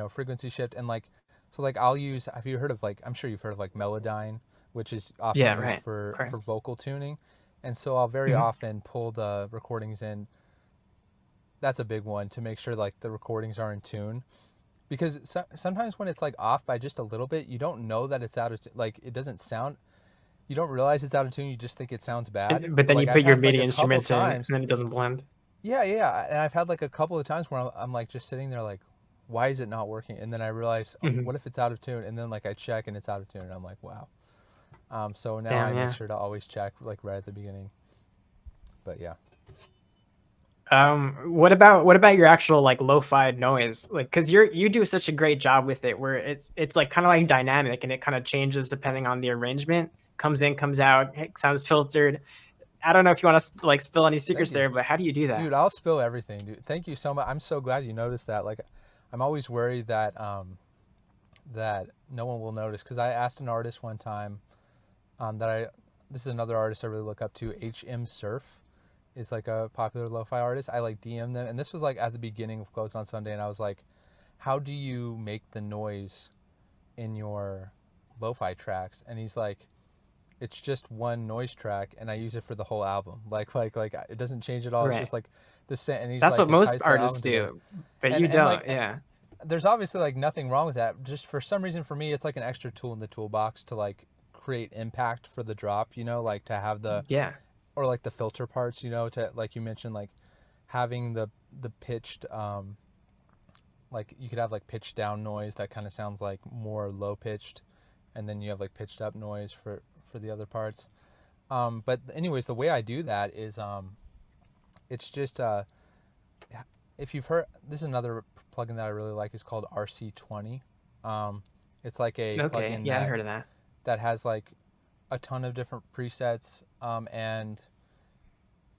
Speaker 2: frequency shift. And like so like I'll use, have you heard of like, I'm sure you've heard of like Melodyne, which is often
Speaker 1: Yeah,
Speaker 2: used
Speaker 1: right. Of
Speaker 2: for
Speaker 1: course.
Speaker 2: vocal tuning. And so I'll very
Speaker 1: Hmm.
Speaker 2: often pull the recordings in. That's a big one, to make sure like the recordings are in tune, because sometimes when it's like off by just a little bit, you don't know that it's out of like it doesn't sound, you don't realize it's out of tune, you just think it sounds bad.
Speaker 1: But
Speaker 2: But
Speaker 1: then
Speaker 2: like
Speaker 1: you
Speaker 2: I've
Speaker 1: put your
Speaker 2: had like
Speaker 1: MIDI
Speaker 2: a couple
Speaker 1: instruments in, and
Speaker 2: times.
Speaker 1: then it doesn't blend.
Speaker 2: Yeah, yeah, and I've had like a couple of times where I'm like just sitting there like, why is it not working? And then I realize, oh,
Speaker 1: Hmm.
Speaker 2: what if it's out of tune? And then like I check and it's out of tune, and I'm like, wow. So now I
Speaker 1: Damn,
Speaker 2: make
Speaker 1: yeah.
Speaker 2: sure to always check like right at the beginning. But yeah.
Speaker 1: What about your actual like lo-fi noise? Like, because you do such a great job with it, where it's like kind of like dynamic, and it kind of changes depending on the arrangement. Comes in, comes out, it sounds filtered. I don't know if you want to like spill any
Speaker 2: Thank
Speaker 1: secrets
Speaker 2: you.
Speaker 1: there, but how do you do that?
Speaker 2: Dude, I'll spill everything, dude. Thank you so much. I'm so glad you noticed that. Like, I'm always worried that that no one will notice, because I asked an artist one time that I this is another artist I really look up to. HM Surf is like a popular lo-fi artist. I like DM them, and this was like at the beginning of Closed on Sunday, and I was like, how do you make the noise in your lo-fi tracks? And he's like, it's just one noise track, and I use it for the whole album. Like it doesn't change at all. It's
Speaker 1: Right.
Speaker 2: just like the same. And he's
Speaker 1: That's
Speaker 2: like,
Speaker 1: what
Speaker 2: it
Speaker 1: most
Speaker 2: ties the
Speaker 1: artists
Speaker 2: album together.
Speaker 1: do, but
Speaker 2: And
Speaker 1: you
Speaker 2: and
Speaker 1: don't.
Speaker 2: like
Speaker 1: Yeah.
Speaker 2: there's obviously like nothing wrong with that. Just for some reason for me, it's like an extra tool in the toolbox to like create impact for the drop. You know, like to have the,
Speaker 1: Yeah.
Speaker 2: or like the filter parts. You know, to like you mentioned, like having the pitched like you could have like pitched down noise that kind of sounds like more low pitched, and then you have like pitched up noise for the other parts. But anyways, the way I do that is it's just if you've heard, this is another plugin that I really like, is called RC20. It's like a
Speaker 1: Okay.
Speaker 2: plugin
Speaker 1: Yeah, I heard of that.
Speaker 2: that has like a ton of different presets,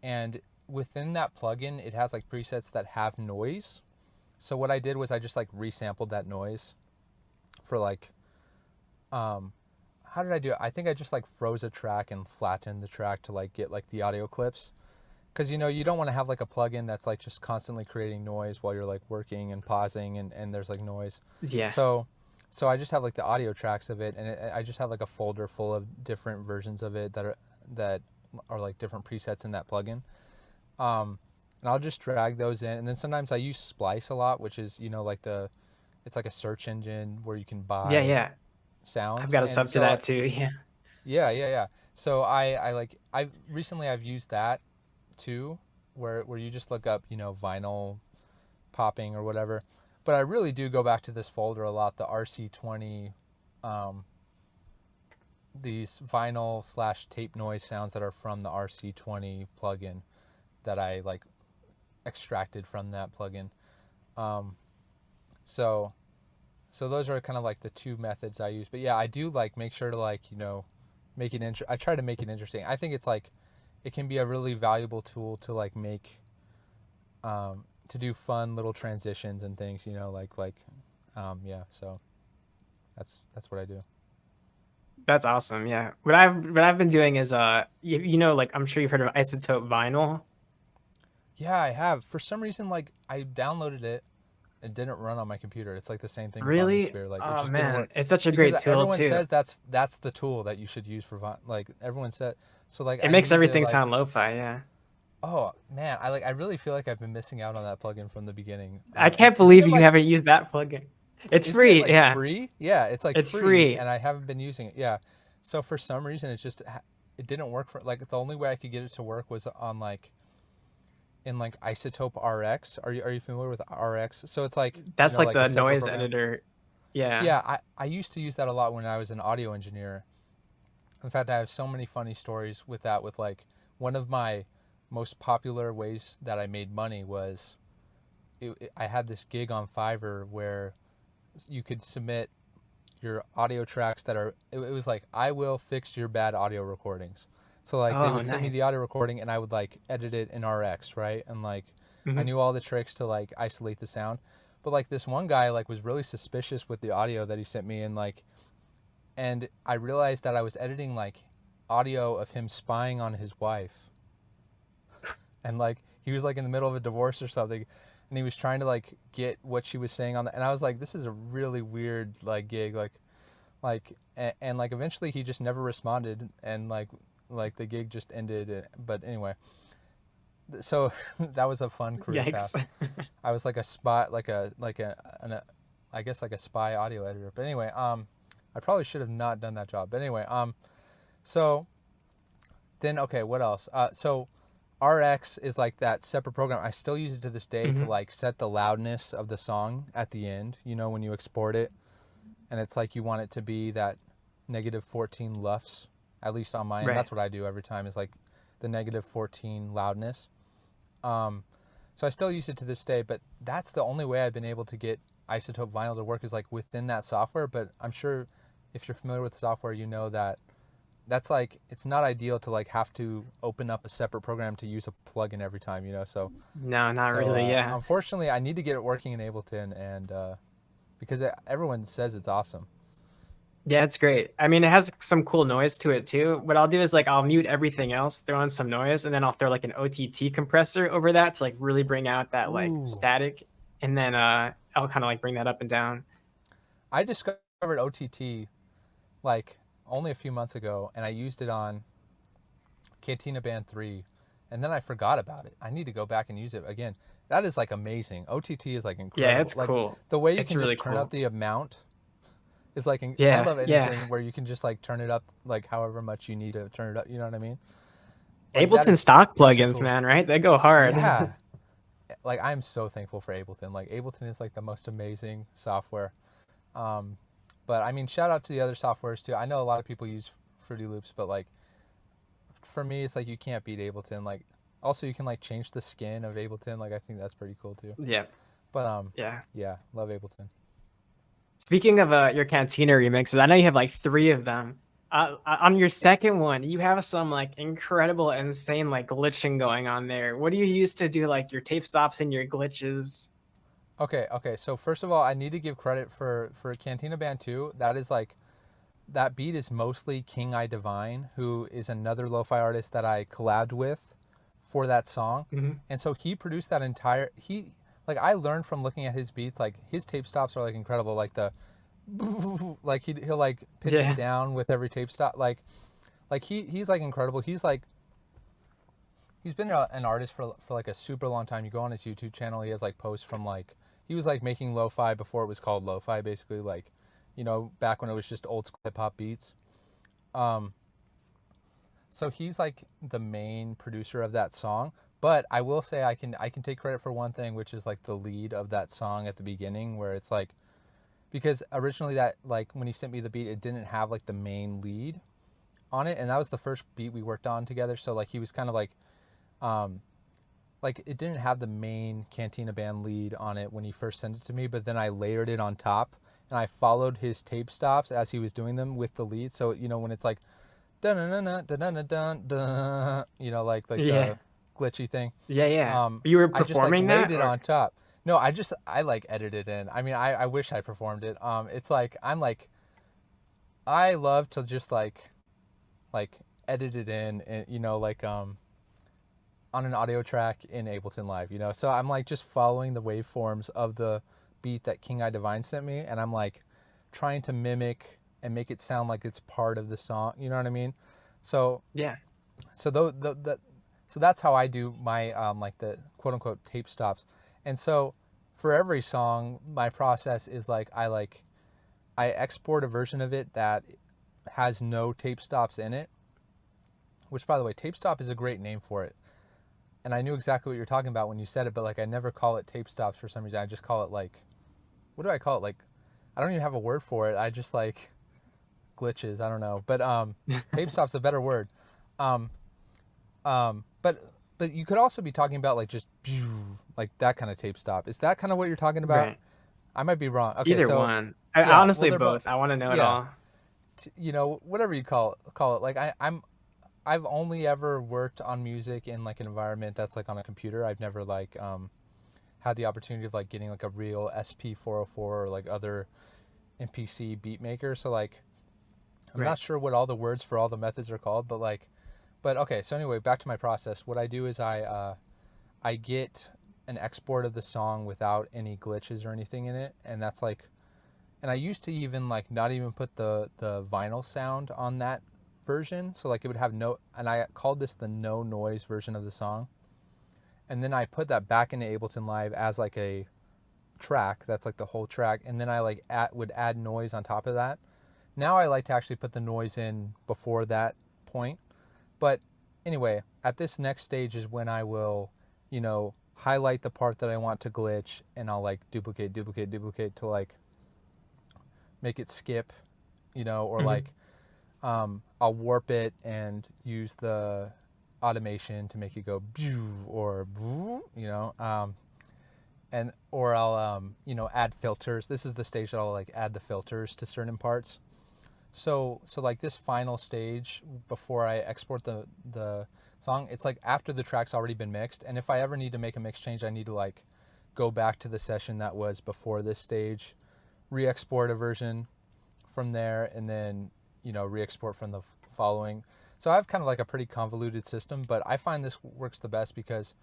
Speaker 2: and within that plugin, it has like presets that have noise. So what I did was I just like resampled that noise for like how did I do it? I think I just like froze a track and flattened the track to like get like the audio clips, because you know you don't want to have like a plugin that's like just constantly creating noise while you're like working and pausing, and there's like noise.
Speaker 1: Yeah.
Speaker 2: So so I just have like the audio tracks of it, and I just have like a folder full of different versions of it that are like different presets in that plugin. And I'll just drag those in, and then sometimes I use Splice a lot, which is, you know, like it's like a search engine where you can
Speaker 1: Yeah.
Speaker 2: buy
Speaker 1: Yeah. I've
Speaker 2: sounds.
Speaker 1: got a
Speaker 2: And
Speaker 1: sub to
Speaker 2: so
Speaker 1: that too. Yeah.
Speaker 2: yeah, yeah, yeah. So I like, I've used that too, where you just look up, you know, vinyl popping or whatever. But I really do go back to this folder a lot, the RC20, um, these vinyl slash tape noise sounds that are from the RC20 plugin that I like extracted from that plugin. Um, so so those are kind of like the two methods I use. But yeah, I do like make sure to like, you know, make it I try to make it interesting. I think it's like it can be a really valuable tool to like make to do fun little transitions and things, you know, yeah, so that's what I do.
Speaker 1: That's awesome. Yeah. What I've been doing is you know, like I'm sure you've heard of isotope vinyl.
Speaker 2: Yeah, I have. For some reason, like I downloaded it, it didn't run on my computer. It's like the same thing with
Speaker 1: Really?
Speaker 2: Omnisphere. Like it
Speaker 1: Oh
Speaker 2: just didn't
Speaker 1: man,
Speaker 2: work,
Speaker 1: it's such a
Speaker 2: because
Speaker 1: great tool
Speaker 2: everyone
Speaker 1: too.
Speaker 2: says that's the tool that you should use for like everyone said. So like
Speaker 1: It
Speaker 2: I
Speaker 1: makes
Speaker 2: need to
Speaker 1: everything
Speaker 2: like,
Speaker 1: sound lo-fi, yeah.
Speaker 2: oh man, I really feel like I've been missing out on that plugin from the beginning.
Speaker 1: I
Speaker 2: And
Speaker 1: can't believe you haven't used that plugin. It's
Speaker 2: isn't it
Speaker 1: free,
Speaker 2: like
Speaker 1: yeah.
Speaker 2: free? Yeah, it's like
Speaker 1: It's
Speaker 2: free,
Speaker 1: free.
Speaker 2: and I haven't been using it. Yeah. So for some reason, it didn't work for like the only way I could get it to work was on like in like Isotope RX. Are you familiar with RX? So it's like,
Speaker 1: That's like
Speaker 2: like a
Speaker 1: the
Speaker 2: separate
Speaker 1: noise
Speaker 2: program.
Speaker 1: editor. Yeah.
Speaker 2: Yeah, I used to use that a lot when I was an audio engineer. In fact, I have so many funny stories with that. With like one of my most popular ways that I made money was I had this gig on Fiverr where you could submit your audio tracks that are it was like I will fix your bad audio recordings. So like they
Speaker 1: Oh,
Speaker 2: would send me the
Speaker 1: nice.
Speaker 2: audio recording and I would like edit it in RX, right? And like I
Speaker 1: Hmm.
Speaker 2: knew all the tricks to like isolate the sound. But like this one guy like was really suspicious with the audio that he sent me, and I realized that I was editing like audio of him spying on his wife. And like he was like in the middle of a divorce or something, and he was trying to like get what she was saying on the, and I was like, this is a really weird like gig, and like eventually he just never responded, and like the gig just ended. But anyway, so that was a fun career
Speaker 1: Yikes.
Speaker 2: path. I was like a spy, I guess like a spy audio editor. But anyway, I probably should have not done that job. But anyway, so then okay, what else? So RX is like that separate program. I still use it to this day to
Speaker 1: Hmm.
Speaker 2: like set the loudness of the song at the end. You know, when you export it, and it's like you want it to be that -14 lufs, at least on my end.
Speaker 1: Right.
Speaker 2: That's what I do every time is like the -14 loudness. Um, so I still use it to this day, but that's the only way I've been able to get Isotope Vinyl to work is like within that software. But I'm sure if you're familiar with the software, you know that that's like it's not ideal to like have to open up a separate program to use a plugin every time, you know. So
Speaker 1: No, not
Speaker 2: so
Speaker 1: really. Yeah.
Speaker 2: unfortunately, I need to get it working in Ableton, and because everyone says it's awesome.
Speaker 1: Yeah, it's great. I mean, it has some cool noise to it too. What I'll do is like I'll mute everything else, throw in some noise, and then I'll throw like an OTT compressor over that to like really bring out that like
Speaker 2: Ooh,
Speaker 1: static. And then I'll kind of like bring that up and down.
Speaker 2: I discovered OTT like only a few months ago, and I used it on Cantina Band 3, and then I forgot about it. I need to go back and use it again. That is like amazing. OTT is like
Speaker 1: Yeah,
Speaker 2: incredible.
Speaker 1: it's
Speaker 2: Like
Speaker 1: cool.
Speaker 2: the way you
Speaker 1: It's
Speaker 2: can
Speaker 1: really
Speaker 2: just turn up
Speaker 1: cool.
Speaker 2: the amount is like I
Speaker 1: Yeah,
Speaker 2: love
Speaker 1: yeah.
Speaker 2: anything where you can just like turn it up like however much you need to turn it up. You know what I mean? Like that
Speaker 1: Ableton
Speaker 2: is
Speaker 1: stock
Speaker 2: such a
Speaker 1: plugins,
Speaker 2: cool.
Speaker 1: man, right? They go hard.
Speaker 2: Yeah. Like I'm so thankful for Ableton. Like Ableton is like the most amazing software. Um, but I mean, shout out to the other softwares too. I know a lot of people use Fruity Loops, but like for me, it's like you can't beat Ableton. Like also you can like change the skin of Ableton. Like I think that's pretty cool too.
Speaker 1: Yeah,
Speaker 2: But
Speaker 1: yeah.
Speaker 2: yeah, love Ableton.
Speaker 1: Speaking of your Cantina remixes, I know you have like three of them. On your second one, you have some like incredible, insane like glitching going on there. What do you use to do like your tape stops and your glitches?
Speaker 2: Okay. So first of all, I need to give credit for Cantina Band 2. That is like that beat is mostly King I Divine, who is another lo-fi artist that I collabed with for that song.
Speaker 1: Hmm.
Speaker 2: And so he produced that entire he like I learned from looking at his beats, like his tape stops are like incredible, like the like he'll like pitch it
Speaker 1: Yeah.
Speaker 2: down with every tape stop, like he's like incredible. He's been an artist for like a super long time. You go on his YouTube channel, he has like posts from like he was like making lo-fi before it was called lo-fi, basically, like you know, back when it was just old school hip hop beats. Um, so he's like the main producer of that song. But I will say I can take credit for one thing, which is like the lead of that song at the beginning, where it's like because originally that like when he sent me the beat, it didn't have like the main lead on it, and that was the first beat we worked on together. So like he was kind of um, like it didn't have the main Cantina Band lead on it when he first sent it to me, but then I layered it on top and I followed his tape stops as he was doing them with the lead. So you know when it's like dun dun dun dun dun dun dun, you know, like
Speaker 1: Yeah.
Speaker 2: the glitchy thing.
Speaker 1: Yeah, yeah. You were
Speaker 2: I just like
Speaker 1: performing
Speaker 2: laid
Speaker 1: that
Speaker 2: it
Speaker 1: or
Speaker 2: on top. No, I like edited in. I mean, I wish I performed it. It's like I love to just like edit it in, and you know, like on an audio track in Ableton Live, you know. So I'm like just following the waveforms of the beat that King I Divine sent me, and I'm like trying to mimic and make it sound like it's part of the song. You know what I mean? So
Speaker 1: yeah.
Speaker 2: so so that's how I do my like the quote unquote tape stops. And so for every song, my process is like I export a version of it that has no tape stops in it, which, by the way, tape stop is a great name for it. And I knew exactly what you're talking about when you said it, but like I never call it tape stops for some reason. I just call it like, what do I call it? Like, I don't even have a word for it. I just like glitches. I don't know, but tape stop's a better word. Um, but you could also be talking about like just like that kind of tape stop. Is that kind of what you're talking about?
Speaker 1: Right.
Speaker 2: I might be wrong. Okay,
Speaker 1: Either
Speaker 2: so
Speaker 1: one.
Speaker 2: yeah, well
Speaker 1: Honestly,
Speaker 2: they're both.
Speaker 1: both. I want to know it
Speaker 2: Yeah,
Speaker 1: all.
Speaker 2: you know, whatever you call it. Like I've only ever worked on music in like an environment that's like on a computer. I've never like had the opportunity of like getting like a real SP404 or like other MPC beat maker. So like I'm
Speaker 1: Right.
Speaker 2: not sure what all the words for all the methods are called, but like but okay, so anyway, back to my process. What I do is I get an export of the song without any glitches or anything in it, and that's like, and I used to even like not even put the vinyl sound on that version, so like it would have no, and I called this the no noise version of the song, and then I put that back into Ableton Live as like a track. That's like the whole track, and then I like would add noise on top of that. Now I like to actually put the noise in before that point. But anyway, at this next stage is when I will, you know, highlight the part that I want to glitch, and I'll like duplicate to like make it skip, you know, or
Speaker 1: Hmm.
Speaker 2: like I'll warp it and use the automation to make it go or you know, and or I'll you know, add filters. This is the stage that I'll like add the filters to certain parts. So like this final stage before I export the song, it's like after the track's already been mixed, and if I ever need to make a mix change, I need to like go back to the session that was before this stage, re-export a version from there, and then, you know, re-export from the following. So I have kind of like a pretty convoluted system, but I find this works the best because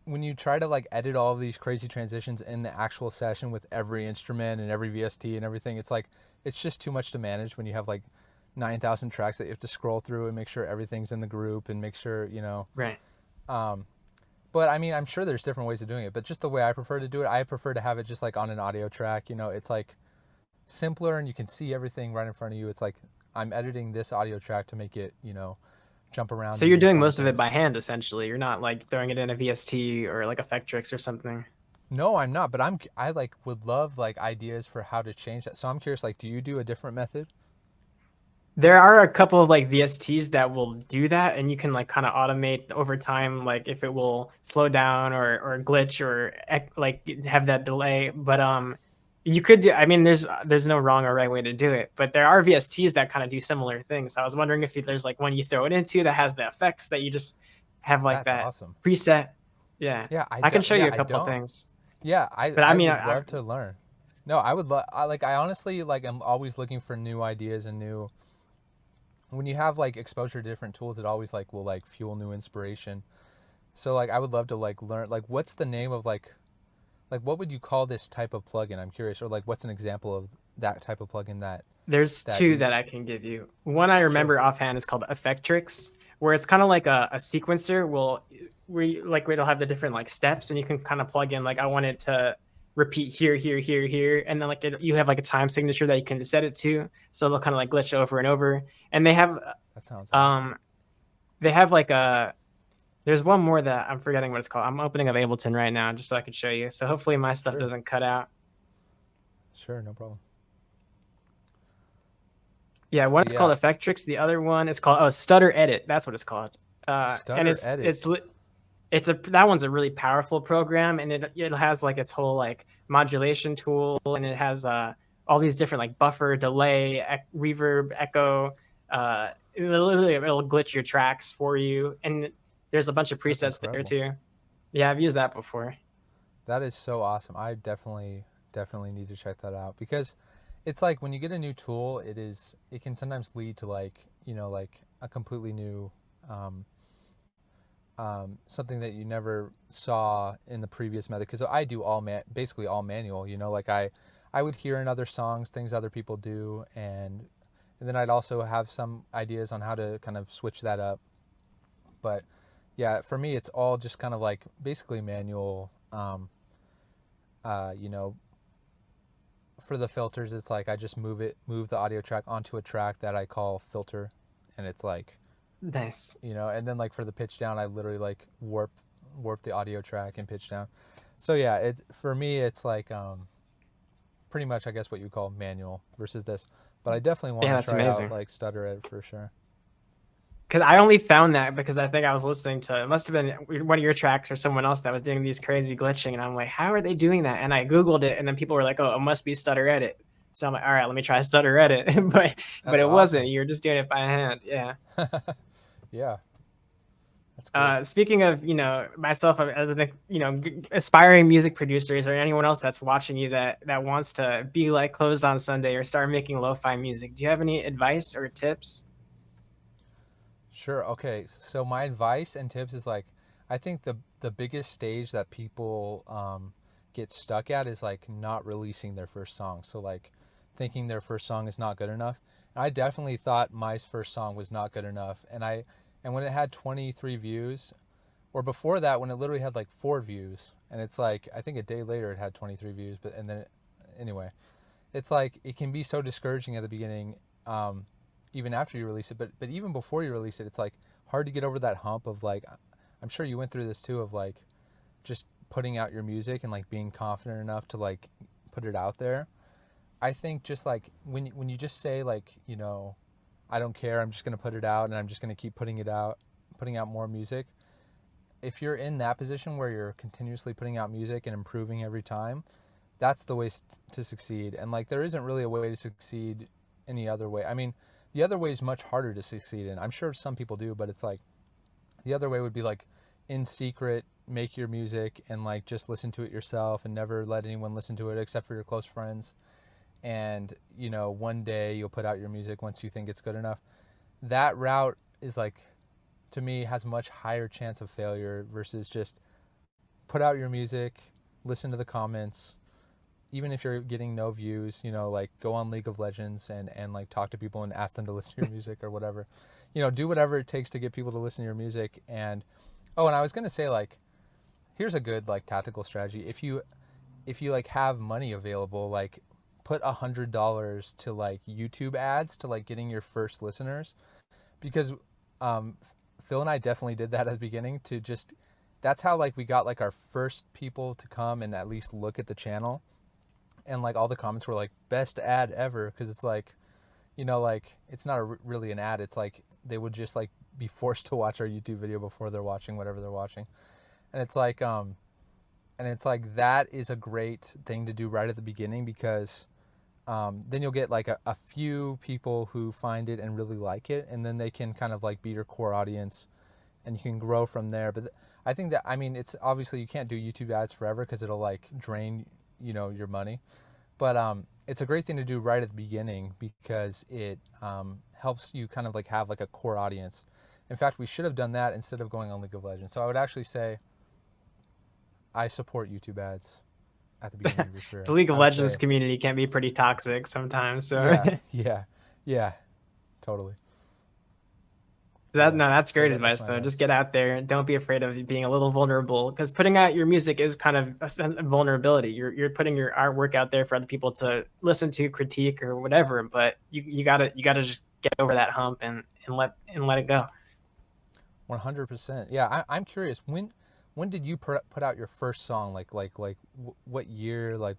Speaker 2: when you try to like edit all of these crazy transitions in the actual session with every instrument and every VST and everything, it's like it's just too much to manage when you have like 9,000 tracks that you have to scroll through and make sure everything's in the group and make sure, you know.
Speaker 1: Right.
Speaker 2: Um, but I mean, I'm sure there's different ways of doing it, but just the way I prefer to do it, I prefer to have it just like on an audio track. You know, it's like simpler and you can see everything right in front of you. It's like I'm editing this audio track to make it, you know, jump around
Speaker 1: So
Speaker 2: and
Speaker 1: you're
Speaker 2: do
Speaker 1: doing
Speaker 2: fun
Speaker 1: most of it
Speaker 2: things.
Speaker 1: by hand, essentially. You're not like throwing it in a VST or like Effectrix or something.
Speaker 2: No, I'm not, but I like would love like ideas for how to change that. So I'm curious, like, do you do a different method?
Speaker 1: There are a couple of like VSTs that will do that, and you can like kind of automate over time, like if it will slow down or glitch or like have that delay. But you could do. I mean, there's no wrong or right way to do it, but there are VSTs that kind of do similar things. So I was wondering if there's like one you throw it into that has the effects that you just have like
Speaker 2: That's
Speaker 1: that
Speaker 2: awesome.
Speaker 1: preset. Yeah,
Speaker 2: Yeah, I
Speaker 1: I can
Speaker 2: don't.
Speaker 1: show
Speaker 2: Yeah,
Speaker 1: you a
Speaker 2: I
Speaker 1: couple of
Speaker 2: don't.
Speaker 1: things.
Speaker 2: Yeah, I
Speaker 1: But I
Speaker 2: I
Speaker 1: mean,
Speaker 2: would love to learn. No, I would love. I like. I honestly like. I'm always looking for new ideas and new. When you have like exposure to different tools, it always like will like fuel new inspiration. So like, I would love to like learn. Like, what's the name of like what would you call this type of plugin? I'm curious. Or like, what's an example of that type of plugin
Speaker 1: there's
Speaker 2: that
Speaker 1: two
Speaker 2: you
Speaker 1: that I can give you. One I
Speaker 2: sure.
Speaker 1: remember offhand is called Effectrix, where it's kind of like a sequencer. Where it'll have the different like steps, and you can kind of plug in like I want it to repeat here, here, here, here, and then like you have like a time signature that you can set it to, so they'll kind of like glitch over and over. And
Speaker 2: That sounds awesome.
Speaker 1: um they have like a there's one more that I'm forgetting what it's called. I'm opening up Ableton right now just so I can show you. So hopefully my stuff
Speaker 2: Sure.
Speaker 1: doesn't cut out.
Speaker 2: Sure. No problem.
Speaker 1: Yeah,
Speaker 2: But
Speaker 1: one's called
Speaker 2: yeah,
Speaker 1: Effectrix. The other one is called Stutter Edit. That's what it's called. And
Speaker 2: stutter edit.
Speaker 1: it's a that one's a really powerful program, and it has like its whole like modulation tool, and it has all these different like buffer, delay, reverb, echo. It'll glitch your tracks for you, and there's a bunch of
Speaker 2: That's
Speaker 1: presets there
Speaker 2: incredible.
Speaker 1: too. Yeah, I've used that before.
Speaker 2: That is so awesome. I definitely need to check that out because it's like when you get a new tool, it can sometimes lead to like, you know, like a completely new um, something that you never saw in the previous method. Because I do basically all manual. You know, like I would hear in other songs things other people do, and then I'd also have some ideas on how to kind of switch that up. But yeah, for me, it's all just kind of like basically manual. You know, for the filters, it's like I just move the audio track onto a track that I call filter, and it's like,
Speaker 1: Nice.
Speaker 2: and then like for the pitch down, I literally like warp the audio track and pitch down. So yeah, it's for me, it's like pretty much I guess what you call manual versus this, but I definitely want
Speaker 1: Yeah,
Speaker 2: to
Speaker 1: that's
Speaker 2: try out
Speaker 1: amazing.
Speaker 2: like stutter edit for sure.
Speaker 1: Because I only found that because I think I was listening to, it must have been one of your tracks or someone else that was doing these crazy glitching. And I'm like, how are they doing that? And I Googled it and then people were like, oh, it must be stutter edit. So I'm like, all right, let me try stutter edit. but
Speaker 2: That's
Speaker 1: it wasn't.
Speaker 2: awesome.
Speaker 1: You were just doing it by hand. Yeah.
Speaker 2: Yeah, that's great.
Speaker 1: Speaking of, myself as an, aspiring music producers or anyone else that's watching you that wants to be like Closed on Sunday or start making lo-fi music, do you have any advice or tips?
Speaker 2: Sure. Okay. So my advice and tips is like, I think the biggest stage that people get stuck at is like not releasing their first song. So like thinking their first song is not good enough. And I definitely thought my first song was not good enough. And when it had 23 views, or before that when it literally had like 4 views, and it's like I think a day later it had 23 views, but and then anyway, it's like it can be so discouraging at the beginning. Even after you release it, but even before you release it, it's like hard to get over that hump of like, I'm sure you went through this too, of like just putting out your music and like being confident enough to like put it out there. I think just like when you just say like, I don't care, I'm just going to put it out and I'm just going to keep putting out more music. If you're in that position where you're continuously putting out music and improving every time, that's the way to succeed. And like there isn't really a way to succeed any other way. I mean, the other way is much harder to succeed in. I'm sure some people do, but it's like the other way would be like in secret, make your music and like just listen to it yourself and never let anyone listen to it except for your close friends. And, one day you'll put out your music once you think it's good enough. That route is like, to me, has much higher chance of failure versus just put out your music, listen to the comments, even if you're getting no views, like go on League of Legends and like talk to people and ask them to listen to your music or whatever. Do whatever it takes to get people to listen to your music. And and I was gonna say like, here's a good like tactical strategy. If you like have money available, like put $100 to like YouTube ads to like getting your first listeners, because um, Phil and I definitely did that at the beginning to just. That's how like we got like our first people to come and at least look at the channel, and like all the comments were like best ad ever, because it's like like it's not really an ad, it's like they would just like be forced to watch our YouTube video before they're watching whatever they're watching. And it's like that is a great thing to do right at the beginning, because then you'll get like a few people who find it and really like it, and then they can kind of like be your core audience and you can grow from there. But I think that, I mean, it's obviously you can't do YouTube ads forever because it'll like drain your money, but it's a great thing to do right at the beginning, because it helps you kind of like have like a core audience. In fact, we should have done that instead of going on League of Legends. So I would actually say I support YouTube ads at the beginning of your
Speaker 1: The
Speaker 2: career.
Speaker 1: League of
Speaker 2: I would
Speaker 1: Legends
Speaker 2: say,
Speaker 1: community can be pretty toxic sometimes. So
Speaker 2: yeah, yeah, yeah, totally.
Speaker 1: that
Speaker 2: Yeah.
Speaker 1: no, that's
Speaker 2: So
Speaker 1: great
Speaker 2: that's
Speaker 1: advice
Speaker 2: my
Speaker 1: though.
Speaker 2: advice.
Speaker 1: Just get out there and don't be afraid of being a little vulnerable, because putting out your music is kind of a sense of vulnerability. You're putting your artwork out there for other people to listen to, critique or whatever. But you gotta just get over that hump and let it go.
Speaker 2: 100%. Yeah, I'm curious. When did you put out your first song? What year? Like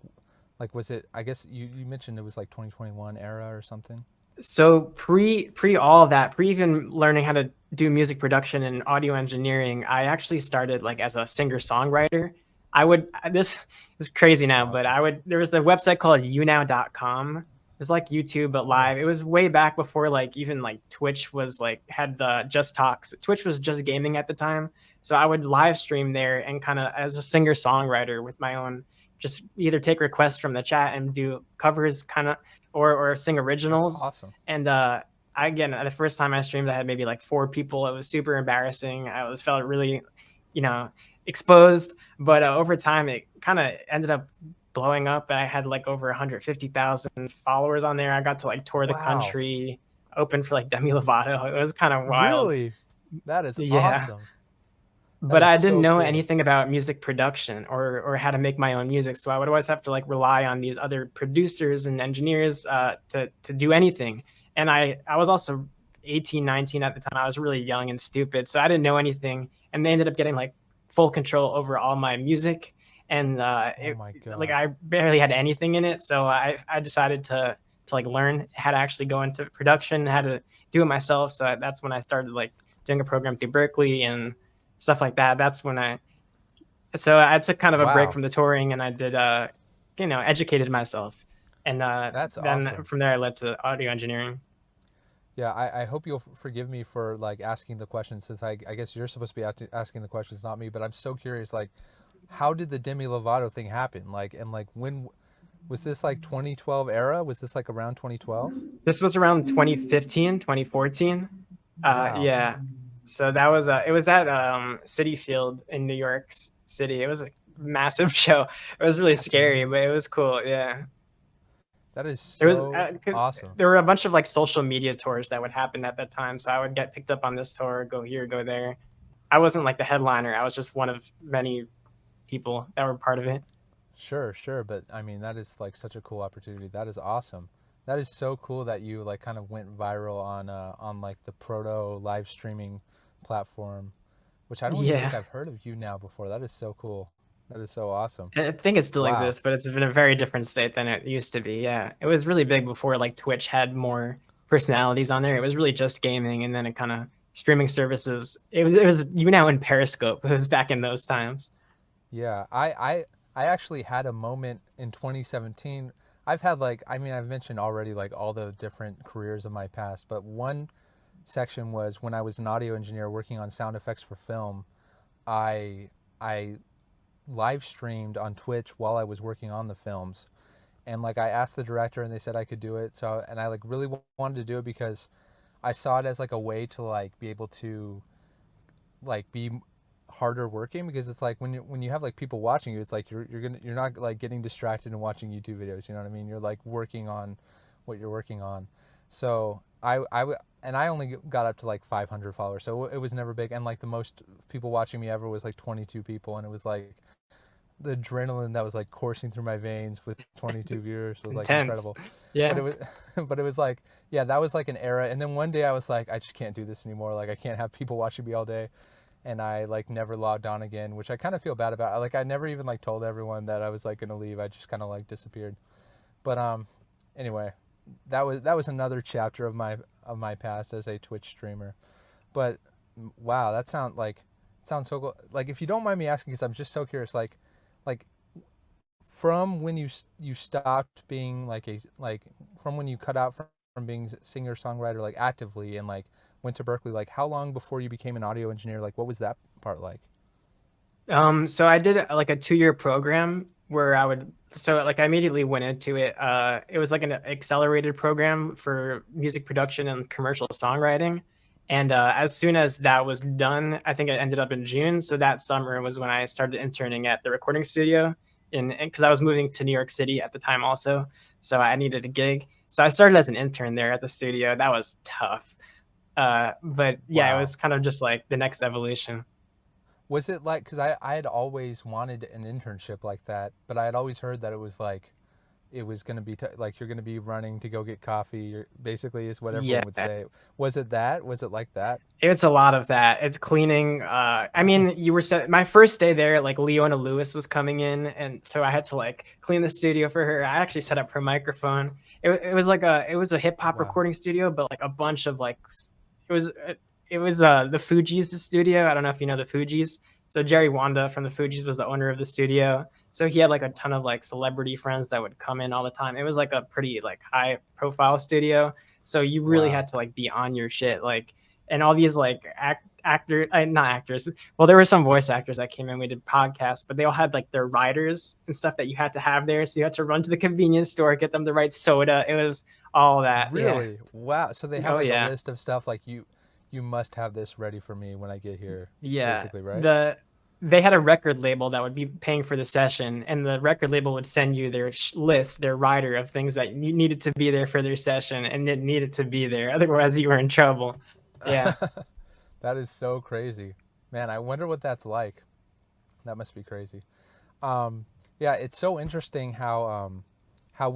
Speaker 2: was it? I guess you mentioned it was like 2021 era or something.
Speaker 1: So pre all of that, pre even learning how to do music production and audio engineering, I actually started like as a singer songwriter. This is crazy
Speaker 2: That's
Speaker 1: now, but
Speaker 2: awesome.
Speaker 1: there was the website called younow.com. It was like YouTube but
Speaker 2: Oh,
Speaker 1: live. It was way back before like even like Twitch was like had the just talks. Twitch was just gaming at the time. So I would live stream there and kind of as a singer songwriter with my own, just either take requests from the chat and do covers kind of, or sing
Speaker 2: that's
Speaker 1: originals.
Speaker 2: awesome.
Speaker 1: And again, the first time I streamed, I had maybe like 4 people. It was super embarrassing. Felt really, you know, exposed. But over time, it kind of ended up blowing up. I had like over 150,000 followers on there. I got to like tour the
Speaker 2: Wow.
Speaker 1: country, open for like Demi Lovato. It was kind of wild.
Speaker 2: Really? That is
Speaker 1: Yeah.
Speaker 2: awesome. That
Speaker 1: but
Speaker 2: is
Speaker 1: I didn't
Speaker 2: so
Speaker 1: know
Speaker 2: cool.
Speaker 1: anything about music production or how to make my own music. So I would always have to like rely on these other producers and engineers to do anything. And I was also 18, 19 at the time. I was really young and stupid, so I didn't know anything. And they ended up getting like full control over all my music, and
Speaker 2: Oh my
Speaker 1: like I
Speaker 2: gosh.
Speaker 1: barely had anything in it. So I decided to like learn how to actually go into production, how to do it myself. So that's when I started like doing a program through Berkeley and stuff like that. That's when I took kind of a break
Speaker 2: Wow.
Speaker 1: from the touring, and I did educated myself, and
Speaker 2: That's
Speaker 1: then
Speaker 2: awesome.
Speaker 1: from there I led to audio engineering.
Speaker 2: Yeah, I hope you'll forgive me for like asking the questions since I guess you're supposed to be asking the questions, not me. But I'm so curious, like, how did the Demi Lovato thing happen? Like, and like, when was this like 2012 era? Was this like around 2012?
Speaker 1: This was around 2015, 2014.
Speaker 2: Wow,
Speaker 1: Yeah. So that was it was at City Field in New York City. It was a massive show. It was really
Speaker 2: that's
Speaker 1: scary,
Speaker 2: amazing.
Speaker 1: but it was cool. Yeah.
Speaker 2: That is
Speaker 1: It was
Speaker 2: so
Speaker 1: because
Speaker 2: awesome.
Speaker 1: there were a bunch of like social media tours that would happen at that time. So I would get picked up on this tour, go here, go there. I wasn't like the headliner. I was just one of many people that were part of it.
Speaker 2: Sure, sure, but I mean that is like such a cool opportunity. That is awesome. That is so cool that you like kind of went viral on like the proto live streaming platform, which I don't even think
Speaker 1: Yeah.
Speaker 2: I've heard of you now before. That is so cool. That is so awesome.
Speaker 1: I think it still
Speaker 2: Wow.
Speaker 1: exists, but it's in a very different state than it used to be. Yeah. It was really big before like Twitch had more personalities on there. It was really just gaming, and then it kind of streaming services. It was you now in Periscope. It was back in those times.
Speaker 2: Yeah, I actually had a moment in 2017. I've had like I mean I've mentioned already like all the different careers of my past, but one section was when I was an audio engineer working on sound effects for film. I live streamed on Twitch while I was working on the films, and like I asked the director and they said I could do it. So and I like really wanted to do it because I saw it as like a way to like be able to like be harder working because it's like when you have like people watching you, it's like you're not like getting distracted and watching YouTube videos. You know what I mean? You're like working on what you're working on. So and I only got up to like 500 followers, so it was never big. And like the most people watching me ever was like 22 people, and it was like the adrenaline that was like coursing through my veins with 22 viewers
Speaker 1: It's
Speaker 2: was like
Speaker 1: intense.
Speaker 2: incredible. But it
Speaker 1: Yeah.
Speaker 2: was, but it was like, yeah, that was like an era. And then one day I was like, I just can't do this anymore. Like I can't have people watching me all day, and I like never logged on again, which I kind of feel bad about. Like I never even like told everyone that I was like gonna leave. I just kind of like disappeared. But anyway, that was another chapter of my past as a Twitch streamer. But wow, that sounds so cool. Like if you don't mind me asking, because I'm just so curious, like from when you stopped being like a like from when you cut out from being singer songwriter like actively and like went to Berkeley, like how long before you became an audio engineer? Like what was that part like?
Speaker 1: So I did like a 2-year program where I immediately went into it. It was like an accelerated program for music production and commercial songwriting. And as soon as that was done, I think it ended up in June. So that summer was when I started interning at the recording studio because I was moving to New York City at the time also. So I needed a gig. So I started as an intern there at the studio. That was tough. But yeah, it
Speaker 2: Wow.
Speaker 1: was kind of just like the next evolution.
Speaker 2: Was it like because I had always wanted an internship like that, but I had always heard that it was like it was going to be like you're going to be running to go get coffee. Basically, is what
Speaker 1: Yeah.
Speaker 2: everyone would say. Was it that? Was it like that?
Speaker 1: It's a lot of that. It's cleaning. I mean, you were set my first day there, like Leona Lewis was coming in, and so I had to like clean the studio for her. I actually set up her microphone. It was like it was a hip hop
Speaker 2: Wow.
Speaker 1: recording studio, but like a bunch of like it was it was the Fugees' studio. I don't know if you know the Fugees. So Jerry Wanda from the Fugees was the owner of the studio. So he had like a ton of like celebrity friends that would come in all the time. It was like a pretty like high profile studio. So you really
Speaker 2: Wow.
Speaker 1: had to like be on your shit. Like and all these like actors, not actors. Well, there were some voice actors that came in. We did podcasts, but they all had like their riders and stuff that you had to have there. So you had to run to the convenience store, get them the right soda. It was all that. Yeah.
Speaker 2: Really? Wow. So they have
Speaker 1: Oh
Speaker 2: like a
Speaker 1: yeah.
Speaker 2: list of stuff like you must have this ready for me when I get here,
Speaker 1: Yeah.
Speaker 2: basically, right?
Speaker 1: They had a record label that would be paying for the session, and the record label would send you their list, their rider of things that you needed to be there for their session, and it needed to be there. Otherwise, you were in trouble. Yeah.
Speaker 2: That is so crazy. Man, I wonder what that's like. That must be crazy. Um, yeah, it's so interesting how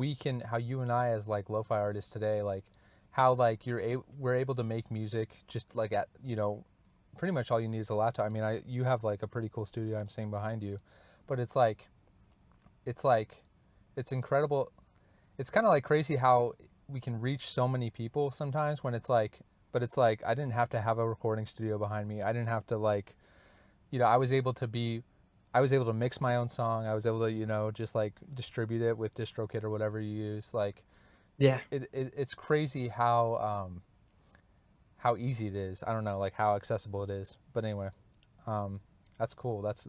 Speaker 2: you and I as like lo-fi artists today, like how like we're able to make music just like at pretty much all you need is a laptop. I mean, you have like a pretty cool studio I'm seeing behind you, but it's like it's incredible. It's kind of like crazy how we can reach so many people sometimes when it's like, but it's like I didn't have to have a recording studio behind me. I didn't have to like, I was able to mix my own song. I was able to, just like distribute it with DistroKid or whatever you use. Like
Speaker 1: Yeah.
Speaker 2: it's crazy how easy it is. I don't know, like how accessible it is. But anyway, um, that's cool. That's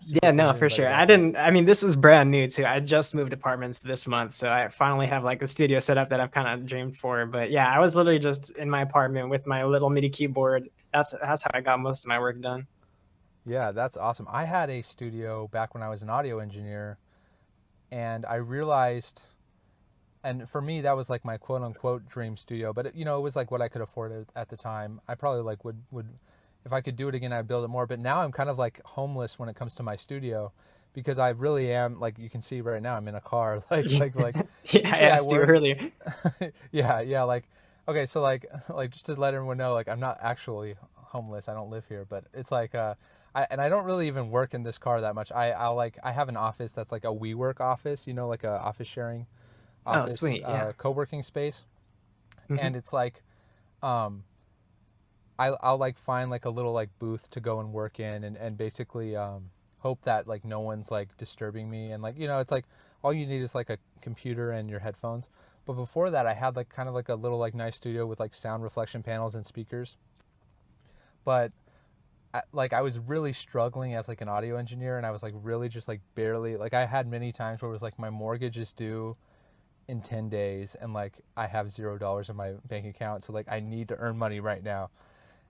Speaker 2: super
Speaker 1: Yeah,
Speaker 2: cool
Speaker 1: no,
Speaker 2: hearing
Speaker 1: for
Speaker 2: about your
Speaker 1: sure.
Speaker 2: background.
Speaker 1: I mean, this is brand new too. I just moved apartments this month, so I finally have like a studio set up that I've kind of dreamed for. But yeah, I was literally just in my apartment with my little MIDI keyboard. That's how I got most of my work done.
Speaker 2: Yeah, that's awesome. I had a studio back when I was an audio engineer, and I realized, and for me that was like my quote unquote dream studio, but it was like what I could afford at the time. I probably like would if I could do it again, I'd build it more. But now I'm kind of like homeless when it comes to my studio, because I really am, like you can see right now I'm in a car
Speaker 1: Yeah, yeah, I
Speaker 2: usually I
Speaker 1: asked you
Speaker 2: work.
Speaker 1: earlier.
Speaker 2: Yeah, like okay, so like just to let everyone know, like I'm not actually homeless. I don't live here, but it's like I don't really even work in this car that much. I have an office that's like a WeWork office, like a office sharing
Speaker 1: Oh,
Speaker 2: office,
Speaker 1: sweet. Yeah.
Speaker 2: co-working space.
Speaker 1: Hmm.
Speaker 2: And it's like um I'll like find like a little like booth to go and work in, and basically hope that like no one's like disturbing me, and like it's like all you need is like a computer and your headphones. But before that I had like kind of like a little like nice studio with like sound reflection panels and speakers. But I was really struggling as like an audio engineer, and I was like really just like barely, like I had many times where it was like my mortgage is due in 10 days and like I have $0 in my bank account, so like I need to earn money right now.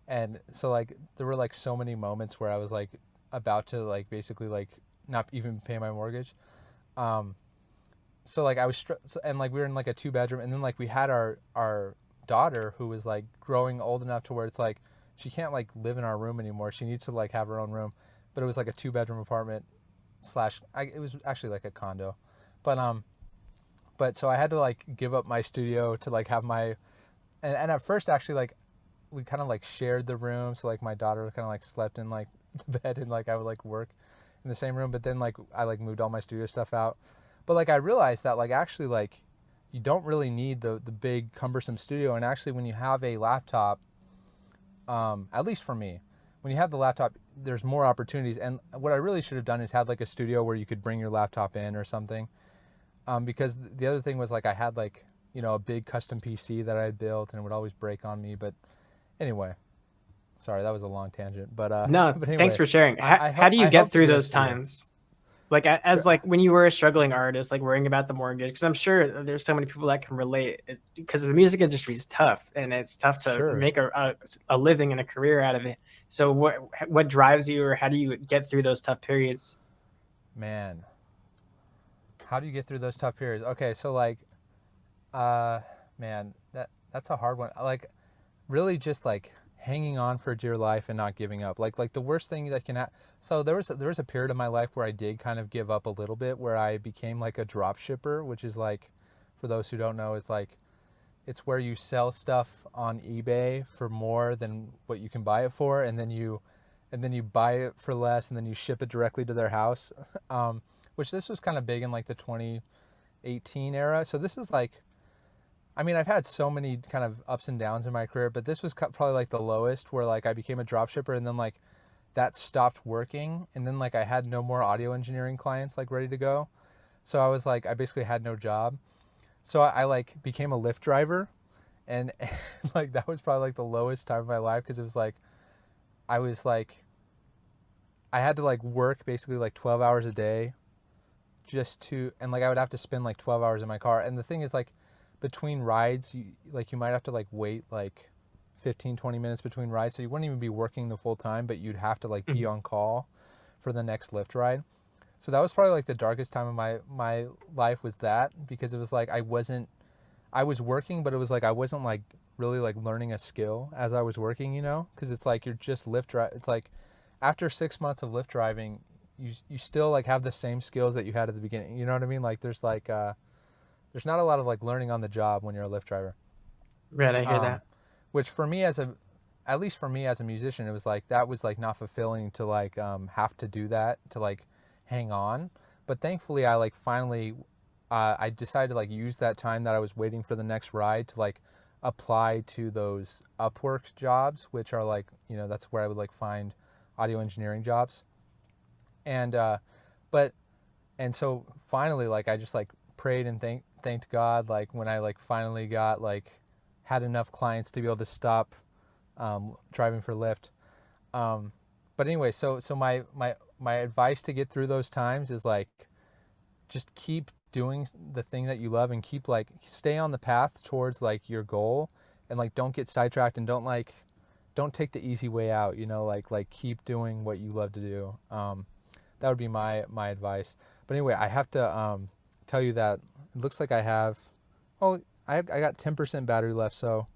Speaker 2: And so like there were like so many moments where I was like about to like basically like not even pay my mortgage. um so like and like we were in like a two bedroom, and then like we had our daughter who was like growing old enough to where it's like she can't like live in our room anymore. She needs to like have her own room. But it was like a two bedroom apartment slash it was actually like a condo. But so I had to like give up my studio to like have my, and at first actually like we kind of like shared the room, so like my daughter kind of like slept in like the bed, and like I would like work in the same room. But then like I like moved all my studio stuff out. But like I realized that like actually like you don't really need the big cumbersome studio. And actually when you have a laptop, at least for me, when you have the laptop, there's more opportunities. And what I really should have done is had like a studio where you could bring your laptop in or something. Because the other thing was like I had like a big custom PC that I had built, and it would always break on me. But anyway, sorry, that was a long tangent. But
Speaker 1: No,
Speaker 2: but
Speaker 1: thanks
Speaker 2: anyway,
Speaker 1: for sharing.
Speaker 2: I
Speaker 1: How
Speaker 2: hope
Speaker 1: do you
Speaker 2: I
Speaker 1: get
Speaker 2: hope to
Speaker 1: through
Speaker 2: get a
Speaker 1: those
Speaker 2: studio.
Speaker 1: times? Like as
Speaker 2: Sure,
Speaker 1: like when you were a struggling artist, like worrying about the mortgage, because I'm sure there's so many people that can relate. Because the music industry is tough, and it's tough to
Speaker 2: sure,
Speaker 1: make a living and a career out of it. So what drives you, or how do you get through those tough periods?
Speaker 2: man. How do you get through those tough periods? Okay, so like, uh, man, that's a hard one. Like, really, just like hanging on for dear life and not giving up. Like the worst thing that can happen. So there was a period of my life where I did kind of give up a little bit, where I became like a drop shipper, which is like, for those who don't know, is like it's where you sell stuff on eBay for more than what you can buy it for, and then you buy it for less, and then you ship it directly to their house. Which this was kind of big in like the 2018 era. So this is like, I mean, I've had so many kind of ups and downs in my career, but this was probably like the lowest, where like I became a drop shipper, and then like that stopped working, and then like I had no more audio engineering clients like ready to go. So I was like, I basically had no job. So I like became a Lyft driver, and like that was probably like the lowest time of my life, because it was like I was like I had to like work basically like 12 hours a day just to, and like I would have to spend like 12 hours in my car. And the thing is like between rides, you might have to like wait like 15-20 minutes between rides, so you wouldn't even be working the full time, but you'd have to like be
Speaker 1: Mhm.
Speaker 2: on call for the next Lyft ride. So that was probably like the darkest time of my life, was that, because it was like I was working, but it was like I wasn't like really like learning a skill as I was working, because it's like you're just Lyft drive. It's like after 6 months of Lyft driving, you still like have the same skills that you had at the beginning. You know what I mean? Like there's not a lot of like learning on the job when you're a Lyft driver.
Speaker 1: Right, I hear
Speaker 2: Um,
Speaker 1: that.
Speaker 2: which for me as a at least for me as a musician, it was like that was like not fulfilling to like have to do that to like hang on. But thankfully, I like finally I decided to like use that time that I was waiting for the next ride to like apply to those Upwork jobs, which are like that's where I would like find audio engineering jobs. And but and so finally like I just like prayed and thanked God like when I like finally got like had enough clients to be able to stop driving for Lyft. Um, but anyway, so my advice to get through those times is like just keep doing the thing that you love and keep like stay on the path towards like your goal and like don't get sidetracked and don't take the easy way out, like keep doing what you love to do. That would be my advice. But anyway, I have to tell you that it looks like I got 10% battery left, so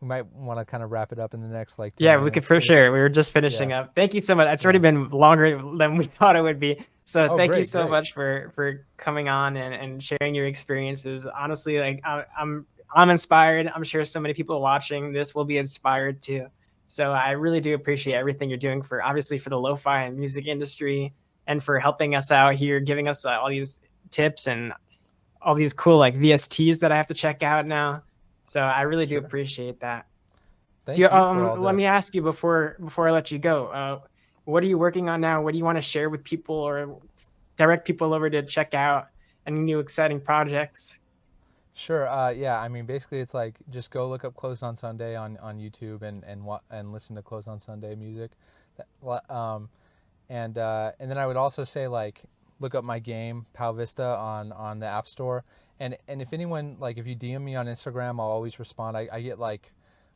Speaker 2: we might want to kind of wrap it up in the next like 10
Speaker 1: Yeah, we could
Speaker 2: minutes
Speaker 1: for
Speaker 2: ish.
Speaker 1: sure. We were just finishing
Speaker 2: Yeah.
Speaker 1: up. Thank you so much. It's already
Speaker 2: Yeah.
Speaker 1: been longer than we thought it would be. So
Speaker 2: Oh,
Speaker 1: thank you
Speaker 2: great,
Speaker 1: so
Speaker 2: great.
Speaker 1: much for coming on and sharing your experiences. Honestly, like I'm inspired. I'm sure so many people watching this will be inspired too. So I really do appreciate everything you're doing for obviously for the lo-fi and music industry and for helping us out here, giving us all these tips and all these cool like VSTs that I have to check out now. So I really do
Speaker 2: Sure.
Speaker 1: appreciate that. Do you,
Speaker 2: Thank you for all
Speaker 1: let
Speaker 2: the
Speaker 1: me ask you before I let you go. What are you working on now? What do you want to share with people or direct people over to check out any new exciting projects?
Speaker 2: Sure. Yeah. I mean, basically, it's like just go look up "Closed on Sunday" on YouTube and listen to "Closed on Sunday" music. And then I would also say like look up my game Pow Vista on the App Store. And if anyone like if you DM me on Instagram, I'll always respond. I get like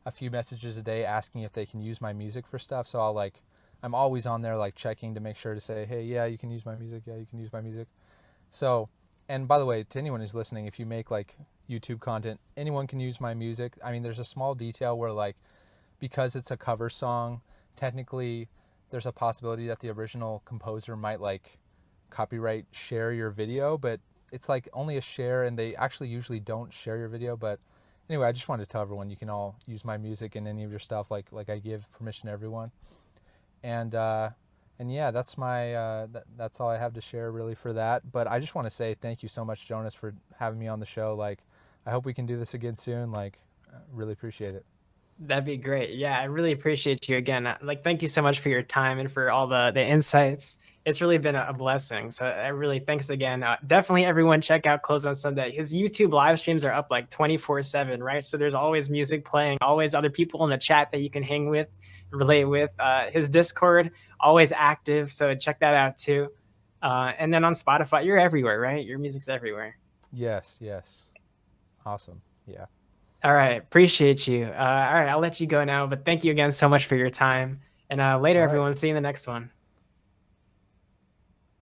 Speaker 2: a few messages a day asking if they can use my music for stuff. So I'm always on there like checking to make sure to say, hey, yeah, you can use my music. Yeah, you can use my music. So, and by the way, to anyone who's listening, if you make like YouTube content, anyone can use my music. I mean, there's a small detail where like because it's a cover song, technically there's a possibility that the original composer might like copyright share your video, but it's like only a share and they actually usually don't share your video. But anyway, I just wanted to tell everyone you can all use my music and any of your stuff like I give permission to everyone. And and yeah, that's all I have to share really for that. But I just want to say thank you so much, Jonas, for having me on the show. Like, I hope we can do this again soon. Like, really appreciate it.
Speaker 1: That'd be great. Yeah, I really appreciate you again. Like, thank you so much for your time and for all the insights. It's really been a blessing. So I really thanks again. Definitely everyone check out Close on Sunday. His YouTube live streams are up like 24/7, right? So there's always music playing, always other people in the chat that you can hang with, relate with. His Discord always active, so check that out too. And then on Spotify, you're everywhere, right? Your music's everywhere.
Speaker 2: Yes, yes. Awesome. Yeah.
Speaker 1: All right. Appreciate you. All right. I'll let you go now, but thank you again so much for your time. And later,
Speaker 2: All right.
Speaker 1: everyone. See you in the next one.